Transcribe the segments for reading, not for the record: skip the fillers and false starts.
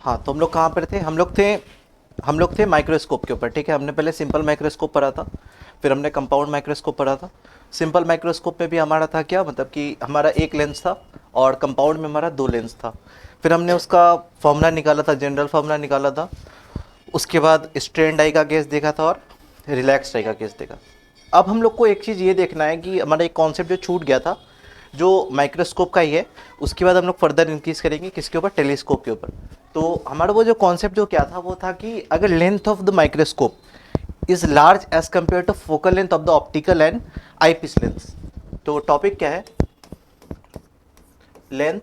हाँ, तो हम लोग कहाँ पर थे? हम लोग थे माइक्रोस्कोप के ऊपर। ठीक है, हमने पहले सिंपल माइक्रोस्कोप पढ़ा था, फिर हमने कंपाउंड माइक्रोस्कोप पढ़ा था। सिंपल माइक्रोस्कोप में भी हमारा था क्या, मतलब कि हमारा एक लेंस था और कंपाउंड में हमारा दो लेंस था। फिर हमने उसका फॉर्मूला निकाला था, जनरल फॉर्मूला निकाला था। उसके बाद स्ट्रेन डाई का केस देखा था और रिलैक्स डाई का केस देखा। अब हम लोग को एक चीज़ ये देखना है कि हमारा एक कॉन्सेप्ट जो छूट गया था, जो माइक्रोस्कोप का ही है, उसके बाद हम लोग फर्दर इंक्रीज करेंगे किसके ऊपर, टेलीस्कोप के ऊपर। तो हमारा वो जो कॉन्सेप्ट जो क्या था वो था कि अगर length of the microscope is large as compare to focal length of the optical and eyepiece lens. तो टॉपिक क्या है? Length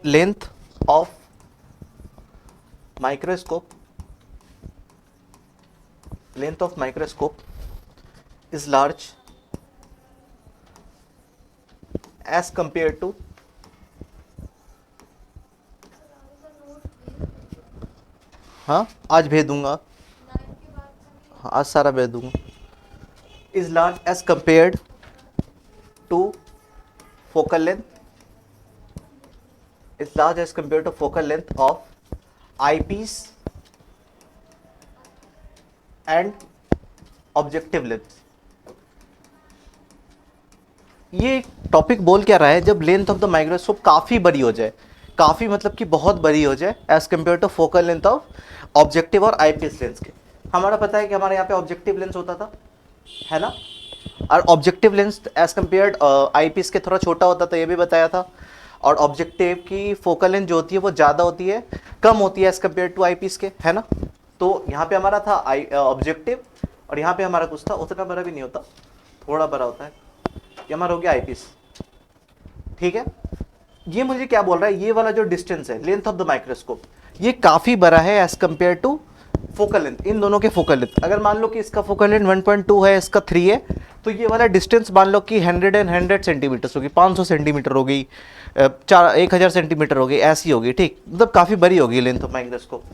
length of microscope length of microscope is large as compared to हाँ आज भेज दूंगा, हाँ आज सारा भेज दूंगा। is large as compared to focal length is large as compared to focal length of eyepiece and objective lens। ये टॉपिक बोल क्या रहा है? जब लेंथ ऑफ द माइक्रोस्कोप काफ़ी बड़ी हो जाए, काफ़ी मतलब कि बहुत बड़ी हो जाए as compare to focal length of objective और आईपीस लेंस के। हमारा पता है कि हमारे यहाँ पे ऑब्जेक्टिव लेंस होता था, है ना? और objective lens as compared eyepiece के थोड़ा छोटा होता था, ये भी बताया था। और ऑब्जेक्टिव की फोकल लेंथ जो होती है वो ज़्यादा होती है, कम होती है एज कम्पेयर टू आईपीस के, है ना? तो यहाँ पे हमारा था ऑब्जेक्टिव और यहाँ पे हमारा कुछ था, उतना बड़ा भी नहीं होता, थोड़ा बड़ा होता है। ये हमारा हो गया आईपीस। ठीक है, ये मुझे क्या बोल रहा है, ये वाला जो डिस्टेंस है लेंथ ऑफ द माइक्रोस्कोप, ये काफी बड़ा है as compare to focal length. इन दोनों के फोकल लेंथ अगर मान लो कि इसका फोकल लेंथ 1.2 है, इसका 3 है, तो ये वाला डिस्टेंस मान लो कि 100 सेंटीमीटर होगी, 500 सेंटीमीटर हो गई, 1000 सेंटीमीटर हो गई, ऐसी होगी। ठीक, मतलब काफी बड़ी होगी लेंथ ऑफ माइक्रोस्कोप।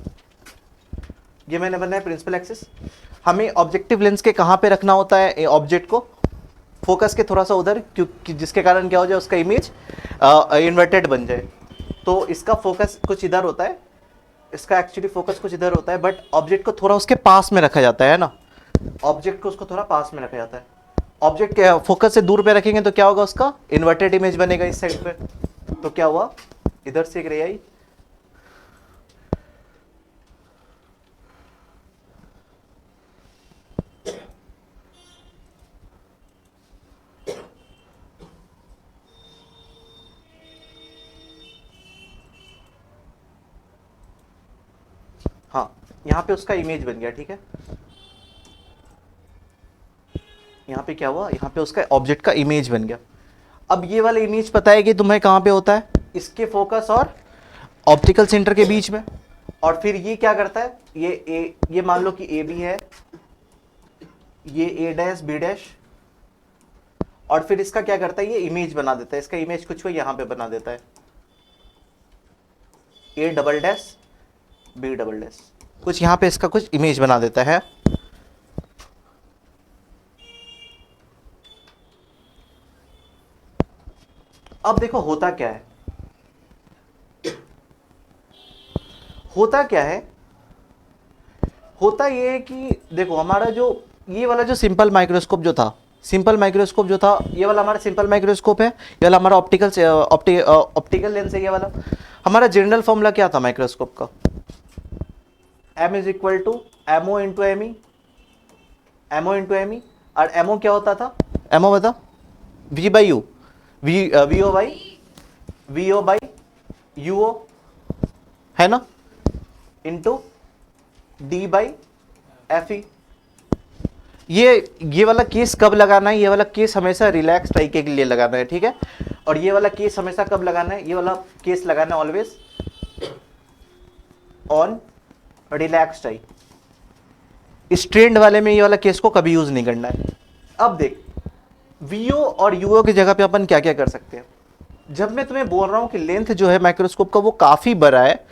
ये मैंने बनाया प्रिंसिपल एक्सिस। हमें ऑब्जेक्टिव लेंस के कहाँ पे रखना होता है ऑब्जेक्ट को? फोकस के थोड़ा सा उधर, क्योंकि जिसके कारण क्या हो जाए, उसका इमेज इन्वर्टेड बन जाए। तो इसका फोकस कुछ इधर होता है, इसका एक्चुअली फोकस कुछ इधर होता है, बट ऑब्जेक्ट को थोड़ा उसके पास में रखा जाता है ना, ऑब्जेक्ट को उसको थोड़ा पास में रखा जाता है। ऑब्जेक्ट के फोकस से दूर पे रखेंगे तो क्या होगा, उसका इन्वर्टेड इमेज बनेगा इस साइड पे। तो क्या हुआ, इधर से एक रे आई, हाँ यहाँ पे उसका इमेज बन गया। ठीक है, यहाँ पे क्या हुआ, यहाँ पे उसका ऑब्जेक्ट का इमेज बन गया। अब ये वाला इमेज पता है कि तुम्हें कहाँ पे होता है, इसके फोकस और ऑप्टिकल सेंटर के बीच में। और फिर ये क्या करता है, ये मान लो कि ए बी है, ये ए डैश बी डैश, और फिर इसका क्या करता है, ये इमेज बना देता है। इसका इमेज कुछ वो यहां पे बना देता है, A double dash B double dash, कुछ यहां पे इसका कुछ इमेज बना देता है। अब देखो होता क्या है, होता क्या है, होता ये है कि देखो हमारा जो ये वाला जो सिंपल माइक्रोस्कोप जो था, सिंपल माइक्रोस्कोप जो था, ये वाला हमारा सिंपल माइक्रोस्कोप है, ये वाला हमारा ऑप्टिकल लेंस है। ये वाला हमारा जनरल फॉर्मूला क्या था माइक्रोस्कोप का, m is equal to m o into M E, m o into M e. और एमओ क्या होता था, एमओ बता, v by u, v o by you o, है ना, into d by F e. ये वाला केस कब लगाना है, ये वाला केस हमेशा रिलैक्स टाई के लिए लगाना है। ठीक है, और ये वाला केस हमेशा कब लगाना है, ये वाला केस लगाना है always on relaxed eye. Strained वाले में ये वाला केस को कभी यूज नहीं करना है। अब देख, वीओ और यूओ की जगह पे अपन क्या क्या कर सकते हैं। जब मैं तुम्हें बोल रहा हूं कि लेंथ जो है माइक्रोस्कोप का वो काफी बड़ा है,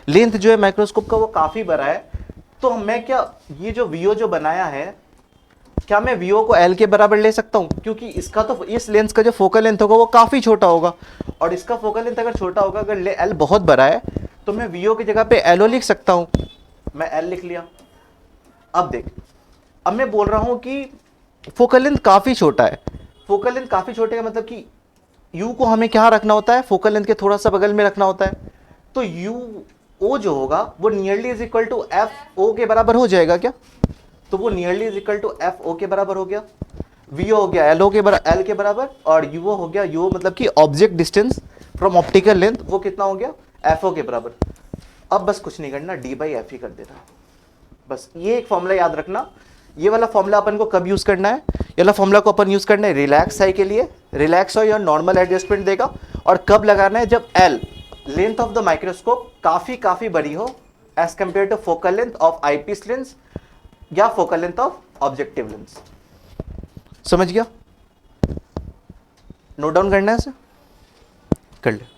लेंथ जो है माइक्रोस्कोप का वो काफी बड़ा है, तो मैं क्या, ये जो वीओ जो बनाया है क्या मैं वीओ को एल के बराबर ले सकता हूँ? क्योंकि इसका तो, इस लेंस का जो फोकल लेंथ होगा वो काफी छोटा होगा, और इसका फोकल लेंथ अगर छोटा होगा, अगर एल बहुत बड़ा है, तो मैं वीओ की जगह पे एलओ लिख सकता हूँ। मैं एल लिख लिया। अब देख, अब मैं बोल रहा हूं कि फोकल लेंथ काफी छोटा है। फोकल लेंथ काफी छोटे का मतलब कि यू को हमें क्या रखना होता है? फोकल लेंथ के थोड़ा सा बगल में रखना होता है। तो यू ओ जो होगा वो nearly is equal to F O के बराबर हो जाएगा क्या? तो वो nearly is equal to F O के बराबर हो गया। वी हो गया एल ओ के बराबर, एल के बराबर, और यू हो गया, यू मतलब कि object distance from optical length, वो कितना हो गया? एफ ओ के बराबर। अब बस कुछ नहीं करना, डी बाई एफ ही कर देना। बस ये एक फॉर्मूला याद रखना। ये वाला फॉर्मूला अपन को कब यूज करना है? ये वाला फॉर्मूला को अपन यूज करना है रिलैक्स आई के लिए, रिलैक्स हो या नॉर्मल एडजस्टमेंट देगा। और कब लगाना है? जब L, length of the microscope, काफी बड़ी हो as compare to focal length of eyepiece lens या focal length of objective lens. समझ गया? नोट डाउन करना है इसे, कर ले।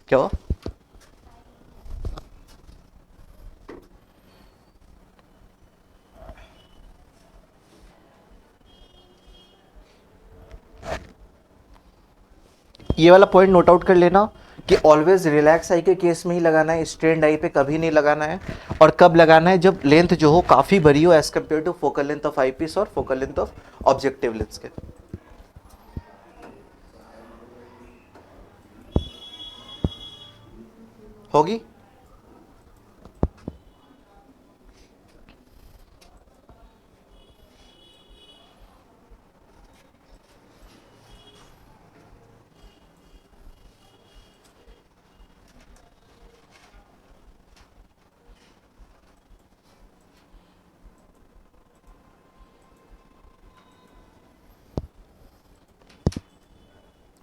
क्या हुआ? ये वाला पॉइंट नोट आउट कर लेना कि ऑलवेज रिलैक्स आई के केस में ही लगाना है, स्ट्रेंड आई पे कभी नहीं लगाना है। और कब लगाना है? जब लेंथ जो हो काफी बड़ी हो as compare to focal length of eyepiece और focal length of objective lens के। होगी?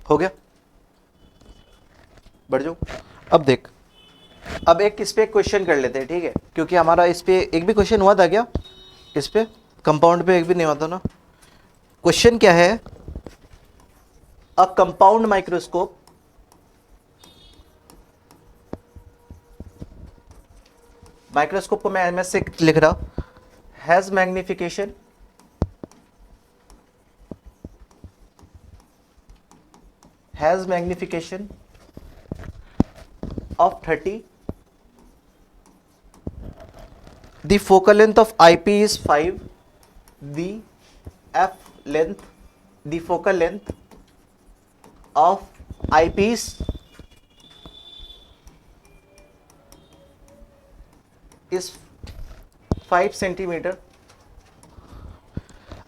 हो गया? बढ़ जाओ। अब देख, अब एक इस पे क्वेश्चन कर लेते हैं, ठीक है? क्योंकि हमारा इस पे एक भी क्वेश्चन हुआ था क्या? इस पे कंपाउंड पे एक भी नहीं हुआ था ना। क्वेश्चन क्या है? अ कंपाउंड माइक्रोस्कोप माइक्रोस्कोप को मैं एमएस से लिख रहा, has magnification of 30, the focal length of IP is 5, the focal length of eyepiece is 5 centimeter.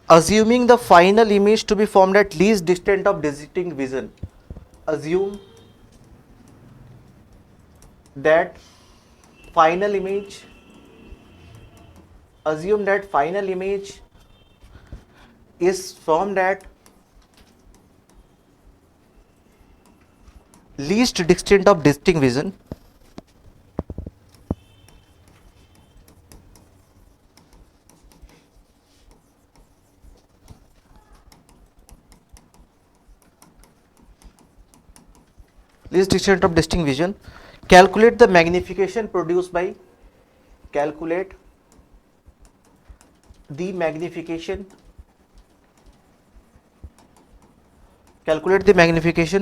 Assuming the final image to be formed at least distant of distinct vision, assume that final image is formed at least distant of distinct vision. Least distant of distinct vision. Calculate the magnification produced by, calculate the magnification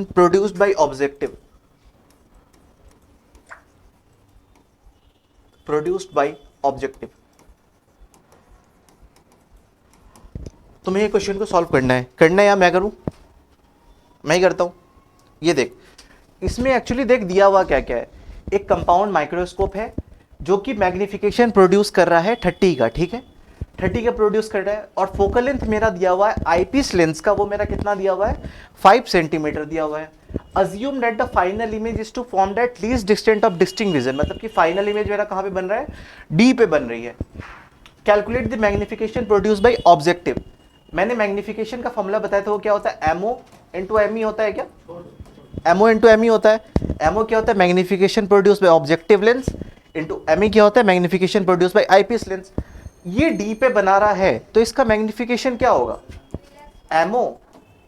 produced by objective, तुम्हें ये question को solve करना है या मैं करूं? मैं ही करता हूं। ये देख, इसमें एक्चुअली देख दिया हुआ क्या क्या है। एक कंपाउंड माइक्रोस्कोप है जो कि मैग्निफिकेशन प्रोड्यूस कर रहा है 30 का, ठीक है? 30 का प्रोड्यूस कर रहा है, और फोकल लेंथ मेरा दिया हुआ है आईपीस लेंस का, वो मेरा कितना दिया हुआ है? 5 सेंटीमीटर दिया हुआ है। Assume that the final image is to form at least distant of distinct vision, मतलब कि फाइनल इमेज मेरा कहां पे बन रहा है? डी पे बन रही है। Calculate the magnification produce by objective. मैंने मैग्निफिकेशन का फॉर्मूला बताया था, वो क्या होता है? एमओ इंटू एम ई होता है क्या? एमओ इंटू एम ई होता है। एमओ क्या होता है? Magnification produce by objective lens, into M E क्या होता है? Magnification produce by eyepiece lens. ये डी पे बना रहा है तो इसका मैग्निफिकेशन क्या होगा? एमओ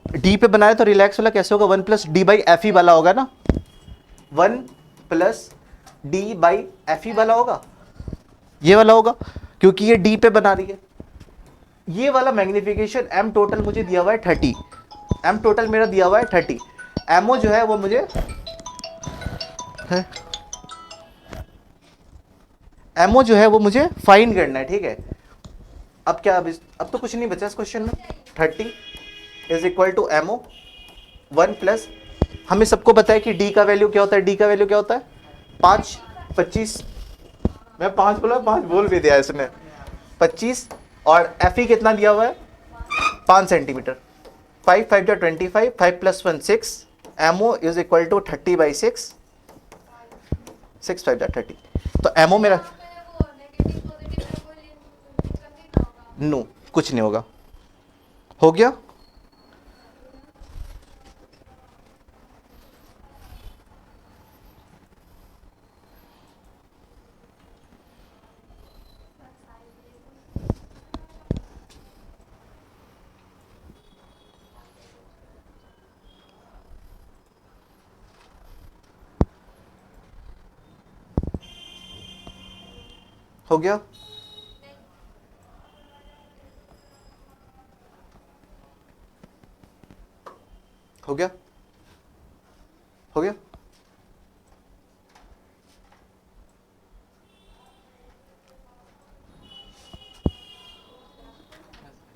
डी पे बनाया तो रिलैक्स वाला कैसे होगा? 1 plus d by F E वाला होगा ना, 1 plus d by F E वाला होगा, ये वाला होगा, क्योंकि ये डी पे बना रही है। ये वाला मैग्निफिकेशन एम टोटल मुझे दिया हुआ है 30, एम टोटल मेरा दिया हुआ है 30, एमओ जो है वो मुझे है, एमओ जो है वो मुझे फाइंड करना है, ठीक है। अब क्या, अब तो कुछ नहीं बचा इस क्वेश्चन में। 30 is equal to M O 1 plus, हमें सबको पता है कि डी का वैल्यू क्या होता है, डी का वैल्यू क्या होता है 5, 25, मैं 5 बोला, 5 बोल भी दिया इसने, 25, और एफ ई कितना दिया हुआ है 5 सेंटीमीटर, 5 5 जा 25, 5 plus 1 6, M O is equal to 30/6, 6 5 जा 30, तो एमओ मेरा नो कुछ नहीं होगा, हो गया। हो गया, हो गया, हो गया,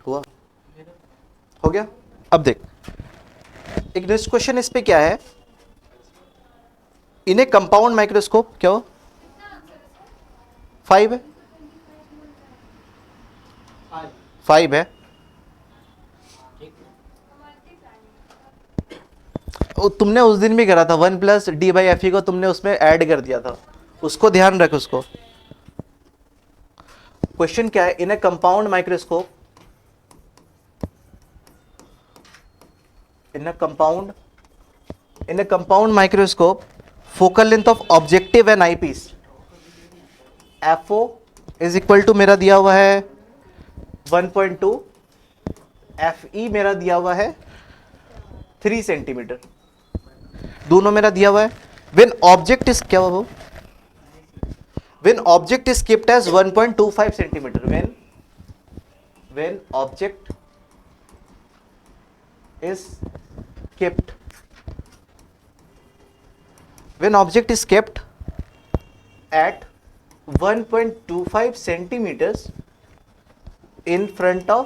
हुआ, हो गया। अब देख, एक नेक्स्ट क्वेश्चन इस पे क्या है, इन ए कंपाउंड माइक्रोस्कोप, क्या हो 5 है, 5 है, तुमने उस दिन भी करा था 1 plus d by F E को तुमने उसमें ऐड कर दिया था, उसको ध्यान रख उसको। क्वेश्चन क्या है, in a compound microscope, in a compound microscope focal length of objective and eyepiece, f o is equal to मेरा दिया हुआ है 1.2, एफ ई मेरा दिया हुआ है 3 सेंटीमीटर, दोनों मेरा दिया हुआ है। व्हेन ऑब्जेक्ट इज, क्या वो, when object is kept as 1.25 centimetre, when object is kept, when object is kept at 1.25 centimeters in front of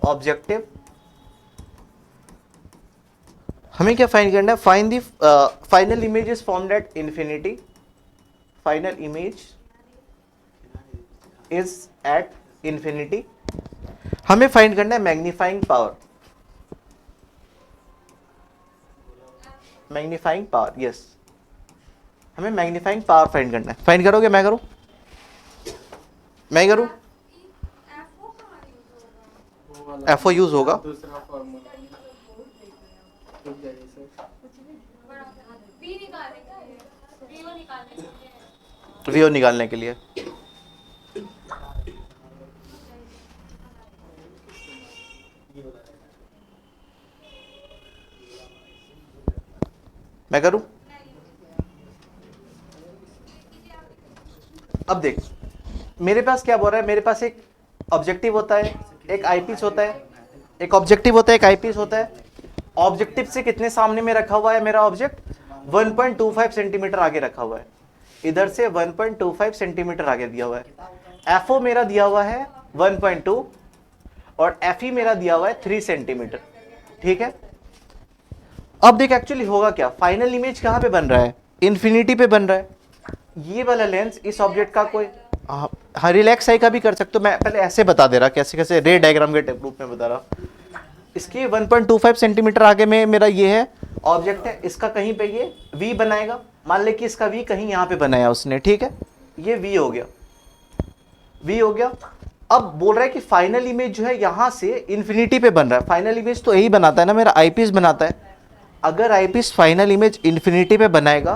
objective, हमें क्या फाइंड करना है, find the final image is formed at infinity, final image is at infinity, हमें find करना है magnifying power, magnifying power, yes, हमें magnifying power find करना है। फाइंड करोगे, मैं करूं, मैं करूं, एफओ यूज होगा, वीओ निकालने के लिए, मैं करूं। अब देख, मेरे पास क्या बोल रहा है, मेरे पास एक ऑब्जेक्टिव होता है, एक आईपीस होता है, एक ऑब्जेक्टिव होता है, एक आईपीस होता है। ऑब्जेक्टिव से कितने सामने में रखा हुआ है मेरा ऑब्जेक्ट, 1.25 सेंटीमीटर आगे रखा हुआ है, इधर से 1.25 सेंटीमीटर आगे दिया हुआ है। एफओ मेरा दिया हुआ है 1.2 और एफई मेरा दिया हुआ है 3 सेंटीमीटर, ठीक है। अब देख एक्चुअली होगा क्या, फाइनल इमेज कहाँ पे बन रहा है, इन्फिनिटी पे बन रहा है। ये वाला लेंस इस ऑब्जेक्ट का कोई, हाँ रिलैक्स आई का भी कर सकते हो, मैं पहले ऐसे बता दे रहा, कैसे कैसे रे डायग्राम के रूप में बता रहा। इसके 1.25 सेंटीमीटर आगे में मेरा ये है ऑब्जेक्ट है, इसका कहीं पे ये वी बनाएगा, मान ले कि इसका वी कहीं यहाँ पे बनाया उसने, ठीक है, ये वी हो गया, वी हो गया। अब बोल रहा है कि फाइनल इमेज जो है यहाँ से इन्फिनिटी पे बन रहा है, फाइनल इमेज तो यही बनाता है ना, मेरा आईपीस बनाता है। अगर आईपीस फाइनल इमेज इन्फिनिटी पे बनाएगा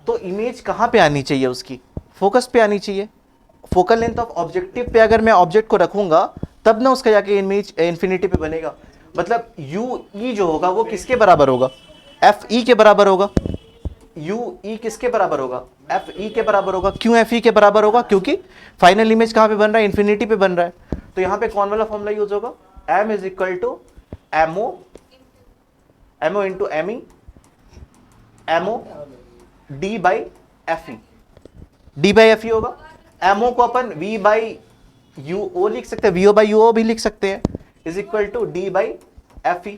तो इमेज कहाँ पे आनी चाहिए, उसकी फोकस पे आनी चाहिए, फोकल लेंथ ऑफ ऑब्जेक्टिव पे अगर मैं ऑब्जेक्ट को रखूंगा तब ना उसका जाके इमेज इन्फिनिटी पे बनेगा। मतलब यू ई जो होगा वो किसके बराबर होगा, एफ ई के बराबर होगा, यू ई किसके बराबर होगा, एफ ई के बराबर होगा। क्यों एफ ई के बराबर होगा, क्योंकि फाइनल इमेज कहाँ पे बन रहा है, इन्फिनिटी पे बन रहा है। तो यहाँ पे कौन वाला फॉर्मूला यूज होगा, M is equal to M O, M O into M E, M O D by F E, D by F E होगा। एमओ को अपन वी बाई यू ओ लिख सकते हैं, वीओ बाई यू ओ भी लिख सकते हैं, is equal to D by F e.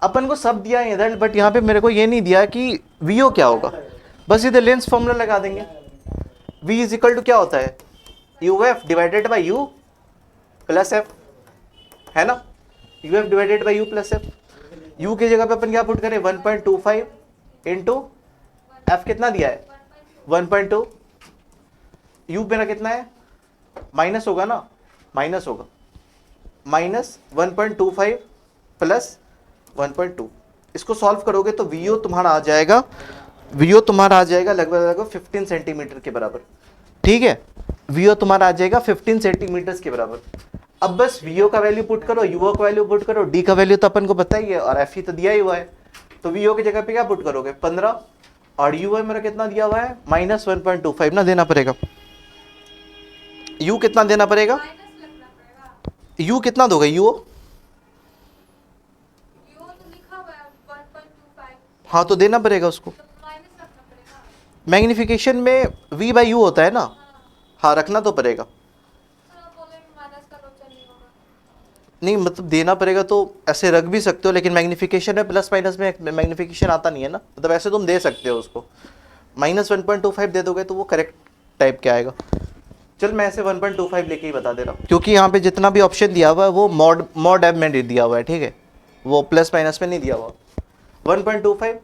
अपन को सब दिया है इधर, बट यहाँ पे मेरे को ये नहीं दिया कि वीओ क्या होगा, बस इधर लेंस फॉर्मूला लगा देंगे। v इज इक्वल टू क्या होता है, U F divided by you plus F, है ना, U F divided by you plus F. You की जगह पे अपन क्या पुट करें, 1.25 इंटू एफ कितना दिया है 1.2, यू मेरा कितना है माइनस होगा ना, माइनस होगा, माइनस 1.25 प्लस 1.2। इसको सॉल्व करोगे तो वीओ तुम्हारा आ जाएगा, वीओ तुम्हारा आ जाएगा लगभग 15 सेंटीमीटर के बराबर, ठीक है। वीओ तुम्हारा आ जाएगा 15 सेंटीमीटर के बराबर। अब बस वीओ का वैल्यू पुट करो, यूओ का वैल्यू पुट करो, डी का वैल्यू तो अपन को पता ही है, और एफ ई तो दिया ही हुआ है। तो वीओ की जगह पे क्या पुट करोगे 15, और यूओ मेरा कितना दिया हुआ है माइनस 1.25 ना देना पड़ेगा। यू कितना देना पड़ेगा, यू कितना दोगे, यू हाँ तो देना पड़ेगा उसको। मैग्निफिकेशन में v बाई यू होता है ना, हाँ रखना तो पड़ेगा, नहीं मतलब देना पड़ेगा तो ऐसे रख भी सकते हो, लेकिन मैग्निफिकेशन में प्लस माइनस में मैग्निफिकेशन आता नहीं है ना, मतलब ऐसे तुम दे सकते हो उसको, माइनस 1.25 दे दोगे तो वो करेक्ट टाइप क्या आएगा। चल मैं ऐसे 1.25 लेके ही बता दे रहा हूँ, क्योंकि यहाँ पे जितना भी ऑप्शन दिया हुआ है वो मॉड एम में दिया हुआ है, ठीक है, वो प्लस माइनस में नहीं दिया हुआ। 1.25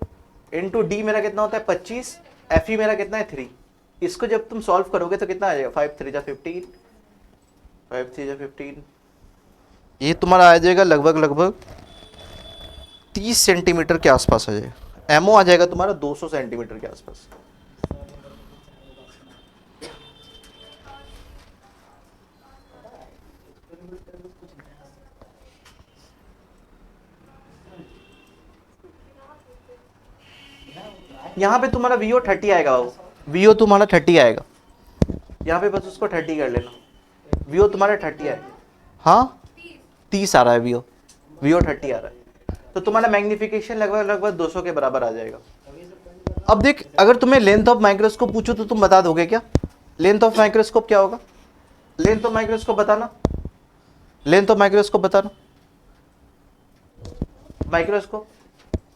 इंटू डी मेरा कितना होता है 25, एफ ई मेरा कितना है 3। इसको जब तुम सॉल्व करोगे तो कितना आ जाएगा 5 3 जा 15, 5 3 जा 15, ये तुम्हारा आ जाएगा लगभग 30 सेंटीमीटर के आसपास आ जाएगा। एमओ आ जाएगा तुम्हारा 200 सेंटीमीटर के आसपास। यहाँ पे तुम्हारा वीओ 30 आएगा, वीओ तुम्हारा 30 आएगा, यहाँ पे बस उसको 30 कर लेना, वीओ तुम्हारा 30 आएगा, हाँ 30 आ रहा है वीओ, वीओ 30 आ रहा है, तो तुम्हारा मैग्निफिकेशन लगभग 200 के बराबर आ जाएगा। अब देख, अगर तुम्हें लेंथ ऑफ माइक्रोस्कोप पूछो तो तुम बता दोगे क्या, लेंथ ऑफ माइक्रोस्कोप क्या होगा, लेंथ ऑफ माइक्रोस्कोप बताना, लेंथ ऑफ माइक्रोस्कोप बताना, माइक्रोस्कोप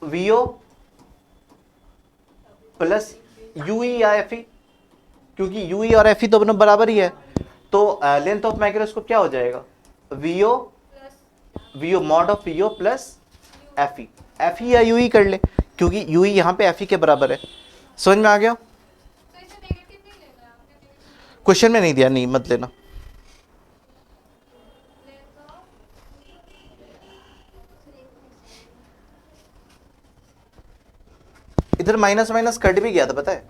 वीओ प्लस यूई या एफ ई, क्योंकि यूई और एफ ई तो दोनों बराबर ही है, तो लेंथ ऑफ माइक्रोस्कोप क्या हो जाएगा V O, V O mod of V O plus F E, F E या यूई कर ले, क्योंकि यूई यहाँ पे एफ ई के बराबर है। समझ में आ गया, क्वेश्चन में नहीं दिया, नहीं मत लेना। इधर माइनस माइनस कट भी गया था पता है,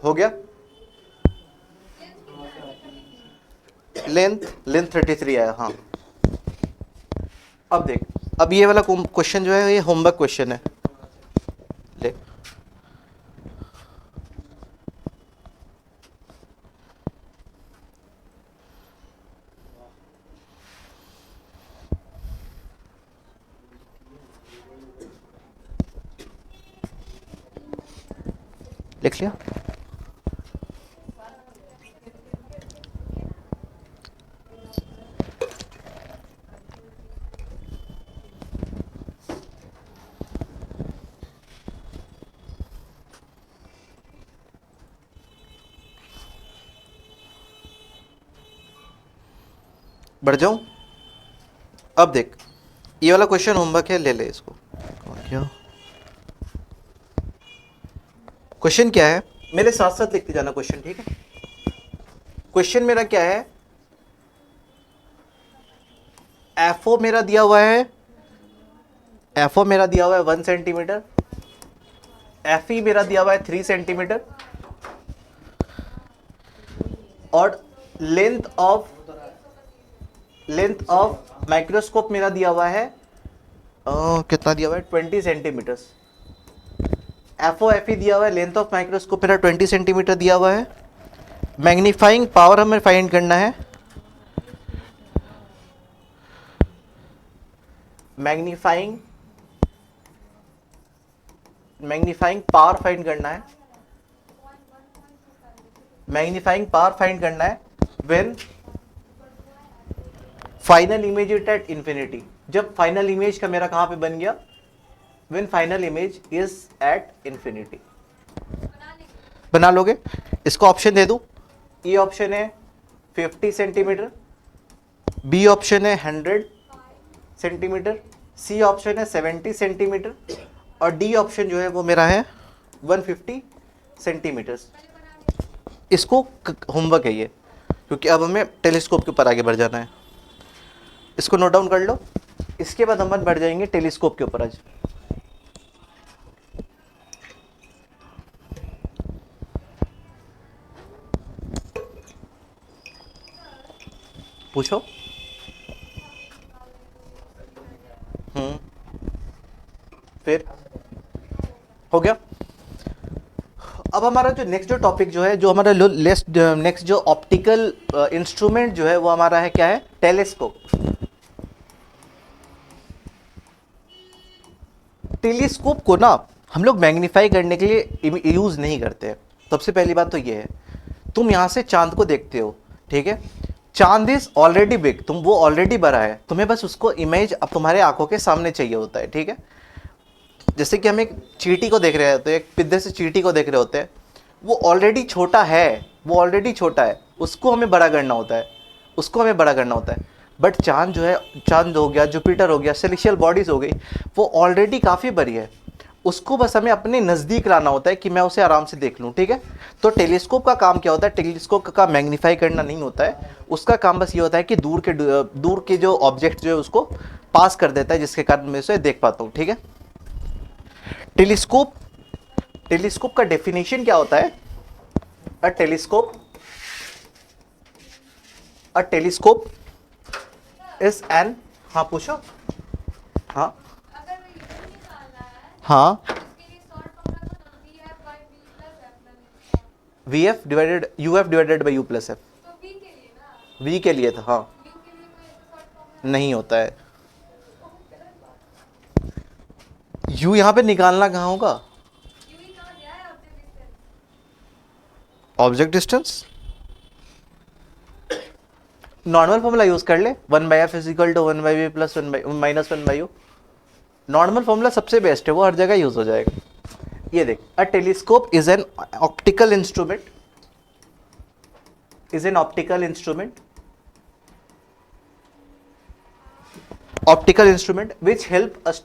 हो गया, लेंथ 33 आया, हाँ। अब देख, अब ये वाला क्वेश्चन जो है ये होमवर्क क्वेश्चन है, ले लिख लिया, बढ़ जाऊं। अब देख, ये वाला क्वेश्चन होमवर्क है, ले ले इसको। क्या क्वेश्चन क्या है, मेरे साथ साथ लिखते जाना क्वेश्चन, ठीक है। क्वेश्चन मेरा क्या है, एफओ मेरा दिया हुआ है, एफओ मेरा दिया हुआ है 1 सेंटीमीटर, एफ ई मेरा दिया हुआ है 3 सेंटीमीटर, और लेंथ ऑफ माइक्रोस्कोप मेरा दिया हुआ है कितना दिया हुआ है 20 सेंटीमीटर्स। FOFE दिया हुआ है, लेंथ ऑफ माइक्रोस्कोप मेरा 20 सेंटीमीटर दिया हुआ है। मैग्नीफाइंग पावर हमें फाइंड करना है, मैग्नीफाइंग पावर फाइंड करना है, मैग्नीफाइंग पावर फाइंड करना है when final image it at infinity. जब फाइनल इमेज का मेरा कहां पे बन गया, when final image is at infinity. बना लोगे? इसको ऑप्शन दे दूं, ए ऑप्शन है 50 सेंटीमीटर, बी ऑप्शन है 100 सेंटीमीटर, सी ऑप्शन है 70 सेंटीमीटर और डी ऑप्शन जो है वो मेरा है 150 सेंटीमीटर। इसको होमवर्क है ये, क्योंकि अब हमें टेलीस्कोप के ऊपर आगे बढ़ जाना है। इसको नोट डाउन कर लो, इसके बाद हम बढ़ जाएंगे टेलीस्कोप के ऊपर। आज पूछो। फिर हो गया। अब हमारा जो नेक्स्ट जो टॉपिक जो है, जो हमारा नेक्स्ट जो ऑप्टिकल इंस्ट्रूमेंट जो है वो हमारा है क्या है, टेलीस्कोप। टेलीस्कोप को ना हम लोग मैग्नीफाई करने के लिए यूज नहीं करते हैं। सबसे पहली बात तो ये है, तुम यहां से चांद को देखते हो, ठीक है, चांद इज ऑलरेडी बिग, तुम वो ऑलरेडी बड़ा है, तुम्हें बस उसको इमेज अब तुम्हारे आंखों के सामने चाहिए होता है, ठीक है। जैसे कि हम एक चींटी को देख रहे होते हैं, एक पिद्दे से चींटी को देख रहे होते हैं, वो ऑलरेडी छोटा है, वो ऑलरेडी छोटा है, उसको हमें बड़ा करना होता है, उसको हमें बड़ा करना होता है। बट चांद जो है, चांद हो गया, जुपिटर हो गया, सेलेस्टियल बॉडीज हो गई, वो ऑलरेडी काफ़ी बड़ी है, उसको बस हमें अपने नज़दीक लाना होता है कि मैं उसे आराम से देख लूँ, ठीक है। तो टेलीस्कोप का काम क्या होता है, टेलीस्कोप का मैग्नीफाई करना नहीं होता है, उसका काम बस ये होता है कि दूर के जो ऑब्जेक्ट जो है उसको पास कर देता है, जिसके कारण मैं उसे देख पाता हूँ, ठीक है। टेलीस्कोप का डेफिनेशन क्या होता है, अ टेलीस्कोप इज एन, हाँ पूछो, हाँ हाँ, VF divided UF divided by U plus F, V के लिए था, हाँ नहीं होता है। U यहां पे निकालना कहां होगा, object distance. Normal formula use कर ले, 1/f इज equal to 1/v plus 1/u। Normal formula सबसे बेस्ट है, वो हर जगह यूज हो जाएगा। ये देख, a telescope is an optical instrument, optical instrument which help us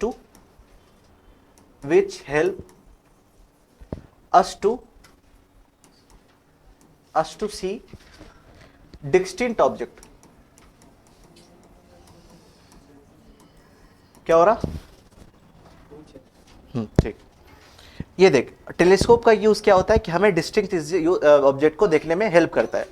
to see distinct object। क्या हो रहा, ठीक। ये देख, टेलीस्कोप का यूज क्या होता है कि हमें डिस्टिंक्ट ऑब्जेक्ट को देखने में हेल्प करता है।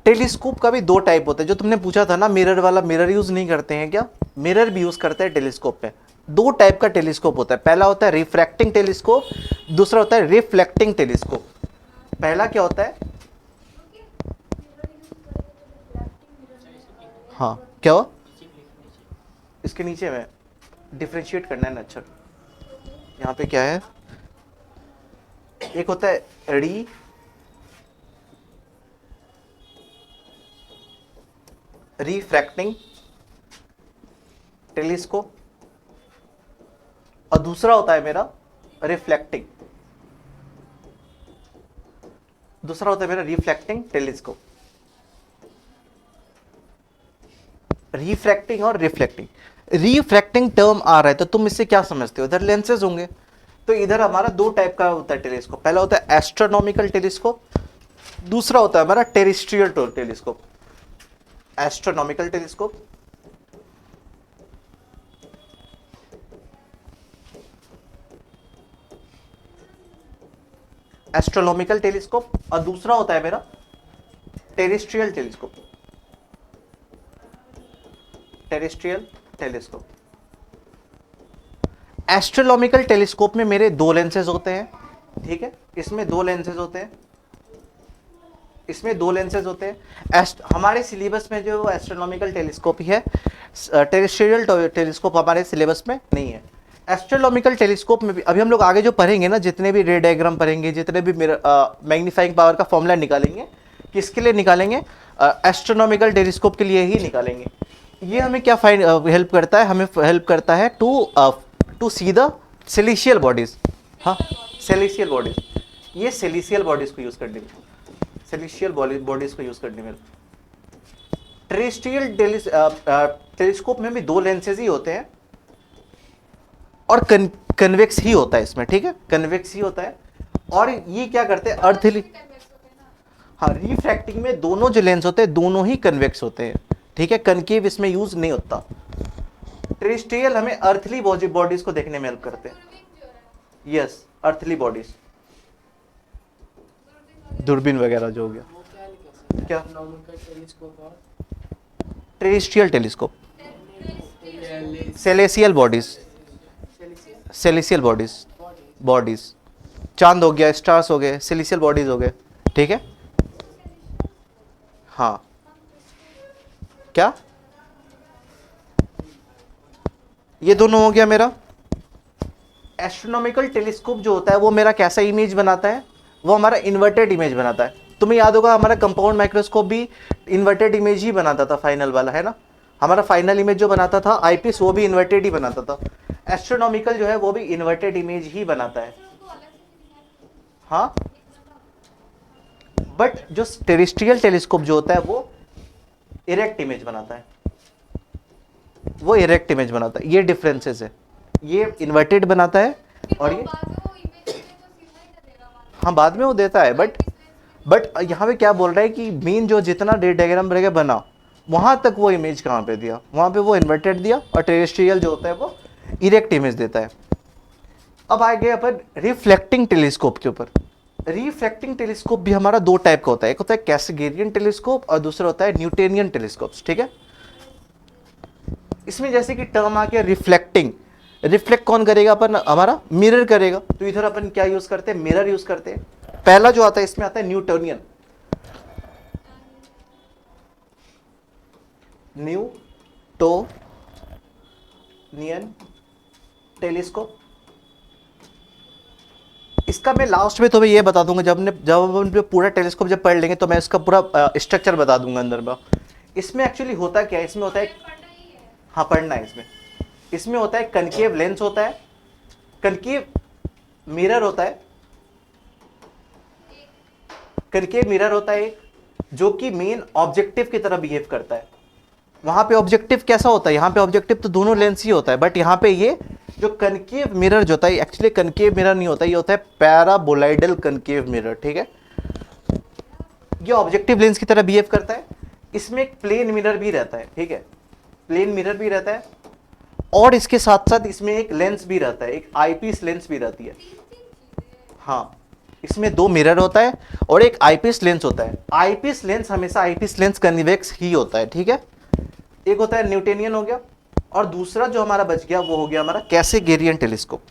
टेलीस्कोप का भी दो टाइप होता है, जो तुमने पूछा था ना मिरर वाला, मिरर यूज नहीं करते हैं क्या, मिरर भी यूज करते हैं टेलीस्कोप में। दो टाइप का टेलीस्कोप होता है, पहला होता है रिफ्रैक्टिंग टेलीस्कोप, दूसरा होता है रिफ्लेक्टिंग टेलीस्कोप। पहला क्या होता है, हाँ क्या हो, इसके नीचे में डिफरेंशिएट करना है ना, अच्छा यहाँ पे क्या है, एक होता है रिफ्रैक्टिंग टेलीस्कोप और दूसरा होता है मेरा रिफ्लेक्टिंग, रिफ्लेक्टिंग टेलीस्कोप। रिफ्रैक्टिंग और रिफ्लेक्टिंग, रिफ्रैक्टिंग टर्म आ रहा है तो तुम इससे क्या समझते हो, इधर लेंसेज होंगे, तो इधर हमारा दो टाइप का होता है टेलीस्कोप, पहला होता है एस्ट्रोनॉमिकल टेलीस्कोप, दूसरा होता है हमारा टेरेस्ट्रियल टेलीस्कोप। एस्ट्रोनॉमिकल टेलीस्कोप, और दूसरा होता है मेरा terrestrial telescope, terrestrial telescope. Astronomical telescope में मेरे दो लेंसेज होते हैं, ठीक है, इसमें दो लेंसेज होते हैं, इसमें दो लेंसेज होते हैं। हमारे सिलेबस में जो एस्ट्रोनॉमिकल टेलीस्कोप ही है, टेरेस्ट्रियल टेलीस्कोप हमारे सिलेबस में नहीं है। एस्ट्रोनॉमिकल टेलीस्कोप में भी अभी हम लोग आगे जो पढ़ेंगे ना, जितने भी रे डायग्राम पढ़ेंगे, जितने भी मैग्नीफाइंग पावर का फॉर्मूला निकालेंगे, किसके लिए निकालेंगे? एस्ट्रोनॉमिकल टेलीस्कोप के लिए ही निकालेंगे। ये हमें क्या हेल्प करता है? हमें हेल्प करता है to see the celestial bodies. हाँ, सेलेशियल बॉडीज, ये सेलेशियल बॉडीज को यूज करने में, सेलेशियल बॉडीज को यूज करने में। टेरेस्ट्रियल टेलीस्कोप में भी दो लेंसेज ही होते हैं और कन्वेक्स ही होता है इसमें, ठीक है, कन्वेक्स ही होता है। और ये क्या करते हैं? अर्थली, हाँ, रिफ्रैक्टिंग में दोनों जो लेंस होते हैं दोनों ही कन्वेक्स होते हैं, ठीक है, कनकेव इसमें यूज नहीं होता। टेरेस्ट्रियल हमें अर्थली बॉडीज को देखने में हेल्प करते हैं। यस, अर्थली बॉडीज, दूरबीन वगैरह जो हो गया। क्या? Terrestrial telescope, celestial bodies, celestial bodies, चांद हो गया, स्टार्स हो गए, सेलेशियल बॉडीज हो गए, ठीक है। हाँ, क्या? ये दोनों हो गया मेरा। एस्ट्रोनॉमिकल टेलीस्कोप जो होता है वो मेरा कैसा इमेज बनाता है? वो हमारा इन्वर्टेड इमेज बनाता है। तुम्हें याद होगा हमारा कंपाउंड माइक्रोस्कोप भी इन्वर्टेड इमेज ही बनाता था, फाइनल वाला, है ना। हमारा फाइनल इमेज जो बनाता था आईपीएस, वो भी इन्वर्टेड ही बनाता था। एस्ट्रोनॉमिकल जो है वो भी इन्वर्टेड इमेज ही बनाता है। हाँ, बट जो टेरेस्ट्रियल टेलीस्कोप जो होता है वो इरेक्ट इमेज बनाता है, वो इरेक्ट इमेज बनाता है। ये डिफरेंसेस है, ये इन्वर्टेड बनाता है और ये, हाँ, बाद में वो देता है। बट यहाँ पे क्या बोल रहा है कि मेन जो जितना डायग्राम रहेगा बना, वहां तक वो इमेज कहाँ पे दिया? वहां पे वो इन्वर्टेड दिया, और टेरेस्ट्रियल जो होता है वो इरेक्ट इमेज देता है। अब आ गए अपन रिफ्लेक्टिंग टेलीस्कोप के ऊपर। रिफ्लेक्टिंग टेलीस्कोप भी हमारा दो टाइप का होता है, एक होता है कैसगेरियन टेलीस्कोप और दूसरा होता है न्यूटोनियन टेलीस्कोप, ठीक है। इसमें जैसे कि टर्म आ गया रिफ्लेक्टिंग, रिफ्लेक्ट कौन करेगा? अपन, हमारा मिरर करेगा। तो इधर अपन क्या यूज करते हैं? मिरर यूज करते हैं। पहला जो आता है इसमें आता है न्यूटोनियन, न्यूटोनियन टेलीस्कोप। इसका मैं लास्ट में तुम्हें ये बता दूंगा, जब हम पूरा टेलीस्कोप जब पढ़ लेंगे तो मैं इसका पूरा स्ट्रक्चर बता दूंगा अंदर में। इसमें एक्चुअली होता क्या है? इसमें होता है, हाँ, पढ़ना है इसमें होता है कनकेव लेंस होता है, कनकेव मिरर होता है, कनकेव मिरर होता है एक, जो कि मेन ऑब्जेक्टिव की तरह बिहेव करता है। वहां पे ऑब्जेक्टिव कैसा होता है? यहाँ पे ऑब्जेक्टिव तो दोनों लेंस ही होता है, बट यहाँ पे ये जो कनकेव मिरर जो होता है, एक्चुअली कनकेव मिरर नहीं होता, ये होता है पैराबोलाइडल कनकेव मिरर, ठीक है। ये ऑब्जेक्टिव लेंस की तरह बिहेव करता है। इसमें एक प्लेन मिरर भी रहता है, ठीक है, प्लेन मिरर भी रहता है, और इसके साथ साथ इसमें एक लेंस भी रहता है, एक आईपीस लेंस भी रहती है। हाँ, इसमें दो मिरर होता है और एक आईपीस लेंस होता है। आईपीस लेंस हमेशा आईपीस लेंस कन्वेक्स ही होता है, ठीक है। एक होता है न्यूटोनियन हो गया, और दूसरा जो हमारा बच गया वो हो गया हमारा कैसेगेरियन टेलीस्कोप।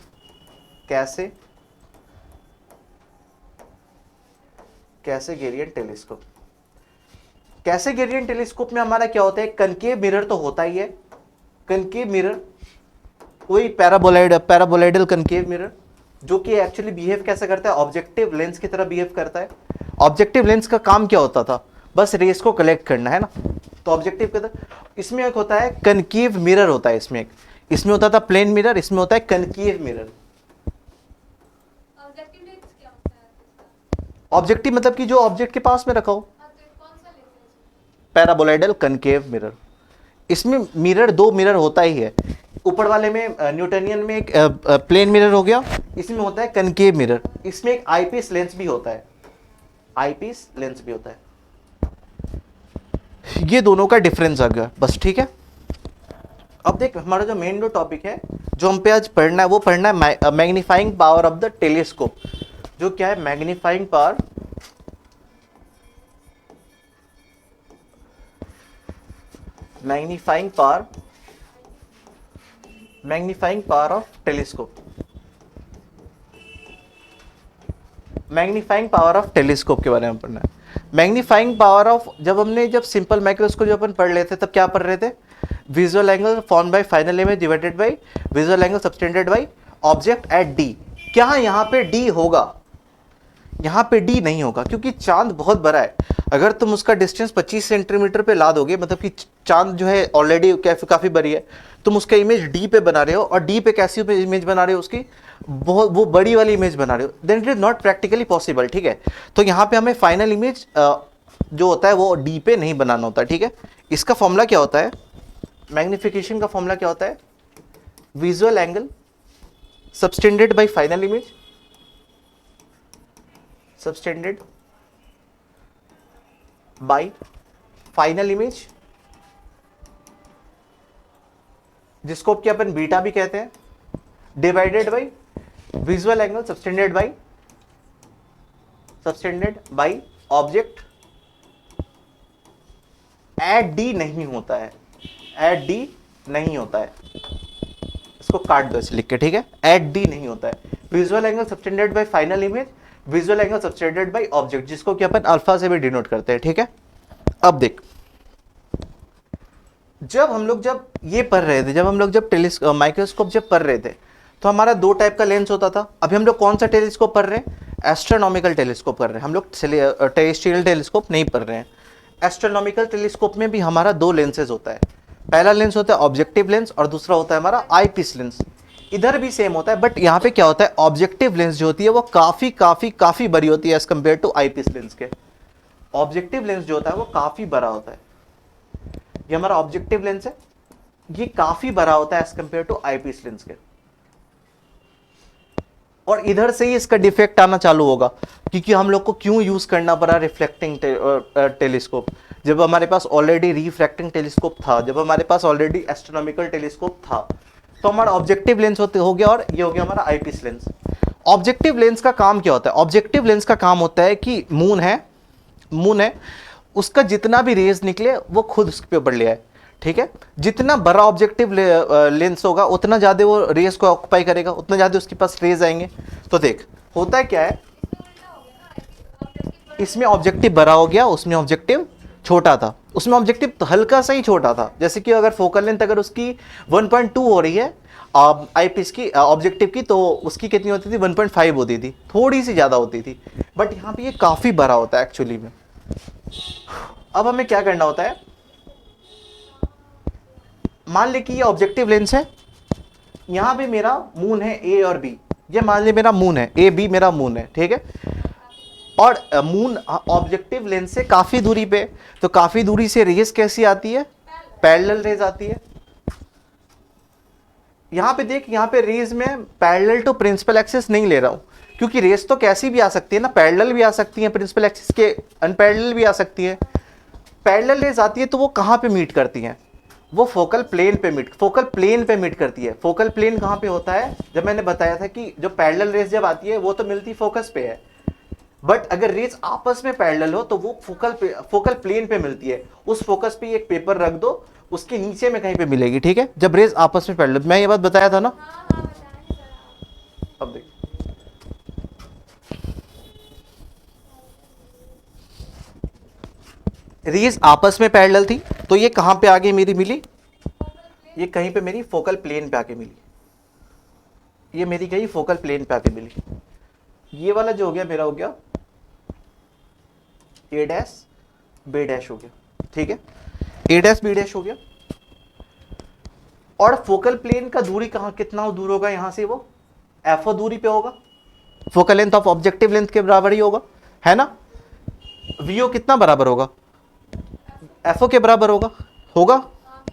कैसेगेरियन टेलीस्कोप, कैसेगेरियन टेलीस्कोप में हमारा क्या होता है? कनकेव मिरर तो होता ही है, कनकेव मिरर, वही पैराबोलाइडल कनकेव मिरर, जो कि एक्चुअली बिहेव कैसे करता है? ऑब्जेक्टिव लेंस की तरह बिहेव करता है। ऑब्जेक्टिव लेंस का काम क्या होता था? बस रेस को कलेक्ट करना, है ना। तो ऑब्जेक्टिव के तरह इसमें एक होता है कनकेव मिरर होता है, इसमें होता था प्लेन मिरर, इसमें होता है कनकेव मिरर। ऑब्जेक्टिव मतलब कि जो ऑब्जेक्ट के पास में रखा हो, पैराबोलाइडल कनकेव मिरर। इसमें मिरर, दो मिरर होता ही है। ऊपर वाले में न्यूटोनियन में एक प्लेन मिरर हो गया, इसमें होता है कनकेव मिरर। इसमें एक आईपीस लेंस भी होता है, आईपीस लेंस भी होता है। ये दोनों का डिफरेंस आ गया बस, ठीक है। अब देख, हमारा जो मेन जो टॉपिक है जो हम पे आज पढ़ना है, वो पढ़ना है magnifying power of the telescope. जो क्या है? Magnifying power magnifying power of telescope, magnifying power of telescope के बारे में पढ़ना है। मैग्नीफाइंग पावर ऑफ, जब सिंपल माइक्रोस्कोप जो अपन पढ़ लेते तब क्या पढ़ रहे थे, visual angle form by final image divided by visual angle subtended by object at D. क्या यहाँ पे डी होगा? यहाँ पे डी नहीं होगा, क्योंकि चांद बहुत बड़ा है। अगर तुम उसका डिस्टेंस 25 सेंटीमीटर पे ला दोगे, मतलब कि चांद जो है ऑलरेडी काफी बड़ी है, तुम उसका इमेज डी पे बना रहे हो, और डी पे कैसी इमेज बना रहे हो उसकी, बहुत वो बड़ी वाली इमेज बना रहे हो, then it is not practically possible. ठीक है, तो यहाँ पे हमें फाइनल इमेज जो होता है वो डी पे नहीं बनाना होता। ठीक है, इसका फॉर्मूला क्या होता है, मैग्निफिकेशन का फॉर्मूला क्या होता है, visual angle subtended bye final image, subtended bye final image, जिसको क्या अपन बीटा भी कहते हैं, divided by visual angle subtended by object at D नहीं होता है, एट डी नहीं होता है, इसको काट दो ऐसे लिख के। ठीक है, एट डी नहीं होता है, visual angle subtended bye final image, visual angle subtended by object, जिसको कि अपन अल्फा से भी डिनोट करते हैं। ठीक है, अब देख, जब ये पढ़ रहे थे, जब माइक्रोस्कोप जब पढ़ रहे थे, तो हमारा दो टाइप का लेंस होता था। अभी हम लोग कौन सा टेलीस्कोप पढ़ रहे हैं, एस्ट्रोनॉमिकल टेलीस्कोप कर रहे हैं, हम लोग टेरेस्ट्रियल टेलीस्कोप नहीं पढ़ रहे हैं। एस्ट्रोनॉमिकल टेलीस्कोप में भी हमारा दो लेंसेज होता है, पहला लेंस होता है ऑब्जेक्टिव लेंस और दूसरा होता है हमारा आई पीस लेंस। इधर भी सेम होता है, बट यहाँ पे क्या होता है, ऑब्जेक्टिव लेंस जो होती है वो काफी बड़ी होती है as compare to eyepiece lens के। ऑब्जेक्टिव लेंस जो होता है वो काफी बड़ा होता है, ये हमारा ऑब्जेक्टिव लेंस है, ये काफी बड़ा होता है as compare to eyepiece lens के। और इधर से ही इसका डिफेक्ट आना चालू होगा, क्योंकि हम लोग को क्यों यूज करना पड़ा रिफ्लेक्टिंग टेलीस्कोप, जब हमारे पास ऑलरेडी रिफ्रैक्टिंग टेलीस्कोप था, जब हमारे पास ऑलरेडी एस्ट्रोनॉमिकल टेलीस्कोप था। तो हमारा ऑब्जेक्टिव लेंस हो गया, और ये हो गया हमारा आईपीस लेंस। ऑब्जेक्टिव लेंस का काम क्या होता है, ऑब्जेक्टिव लेंस का काम होता है कि मून है, उसका जितना भी रेज निकले वो खुद उसके ऊपर ले आए। ठीक है, जितना बड़ा ऑब्जेक्टिव लेंस होगा उतना ज्यादा वो रेज को ऑक्यूपाई करेगा, उतना ज्यादा उसके पास रेज आएंगे। तो देख होता है क्या है, इसमें ऑब्जेक्टिव बड़ा हो गया, उसमें ऑब्जेक्टिव छोटा था, उसमें ऑब्जेक्टिव तो हल्का सा ही छोटा था। जैसे कि अगर फोकल लेंथ अगर उसकी 1.2 हो रही है आईपीस की ऑब्जेक्टिव की, तो उसकी कितनी होती थी, 1.5 होती थी, थोड़ी सी ज्यादा होती थी। बट यहाँ पे ये काफी बड़ा होता है एक्चुअली में। अब हमें क्या करना होता है, मान ले कि ये ऑब्जेक्टिव लेंस है, यहां पे मेरा मून है ए और बी, ये मान ले मेरा मून है ए, बी मेरा मून है। ठीक है, और मून ऑब्जेक्टिव लेंस से काफी दूरी पे, तो काफी दूरी से रेज कैसी आती है, पैरेलल रेज आती है। यहां पे देख, यहां पे रेज में पैरेलल टू प्रिंसिपल एक्सिस नहीं ले रहा हूं, क्योंकि रेज तो कैसी भी आ सकती है ना, पैरेलल भी आ सकती है, प्रिंसिपल एक्सिस के अनपैरेलल भी आ सकती है। पैरेलल रेज आती है तो वो कहां पे मीट करती हैं, वो फोकल प्लेन पे मीट करती है। फोकल प्लेन कहां पे होता है, जब मैंने बताया था कि जो पैरेलल रेज जब आती है वो तो मिलती फोकस पे है, बट अगर रेज आपस में पैरेलल हो तो वो फोकल प्लेन पे मिलती है। उस फोकस पे एक पेपर रख दो, उसके नीचे में कहीं पे मिलेगी। ठीक है, जब रेज आपस में पैरेलल, मैं ये बात बताया था ना। अब देख, रेज आपस में पैरेलल थी, तो ये कहां पे आगे मेरी मिली, ये कहीं पे मेरी फोकल प्लेन पे आके मिली, ये मेरी कहीं फोकल प्लेन पे आके मिली। ये वाला जो हो गया मेरा हो गया ए डैश बी डैश हो गया। ठीक है, ए डैश बी डैश हो गया, और फोकल प्लेन का दूरी कहां कितना दूर होगा, यहां से वो एफओ दूरी पे होगा, focal length of objective length के बराबर ही होगा, है ना। वीओ कितना बराबर होगा, एफओ के बराबर होगा।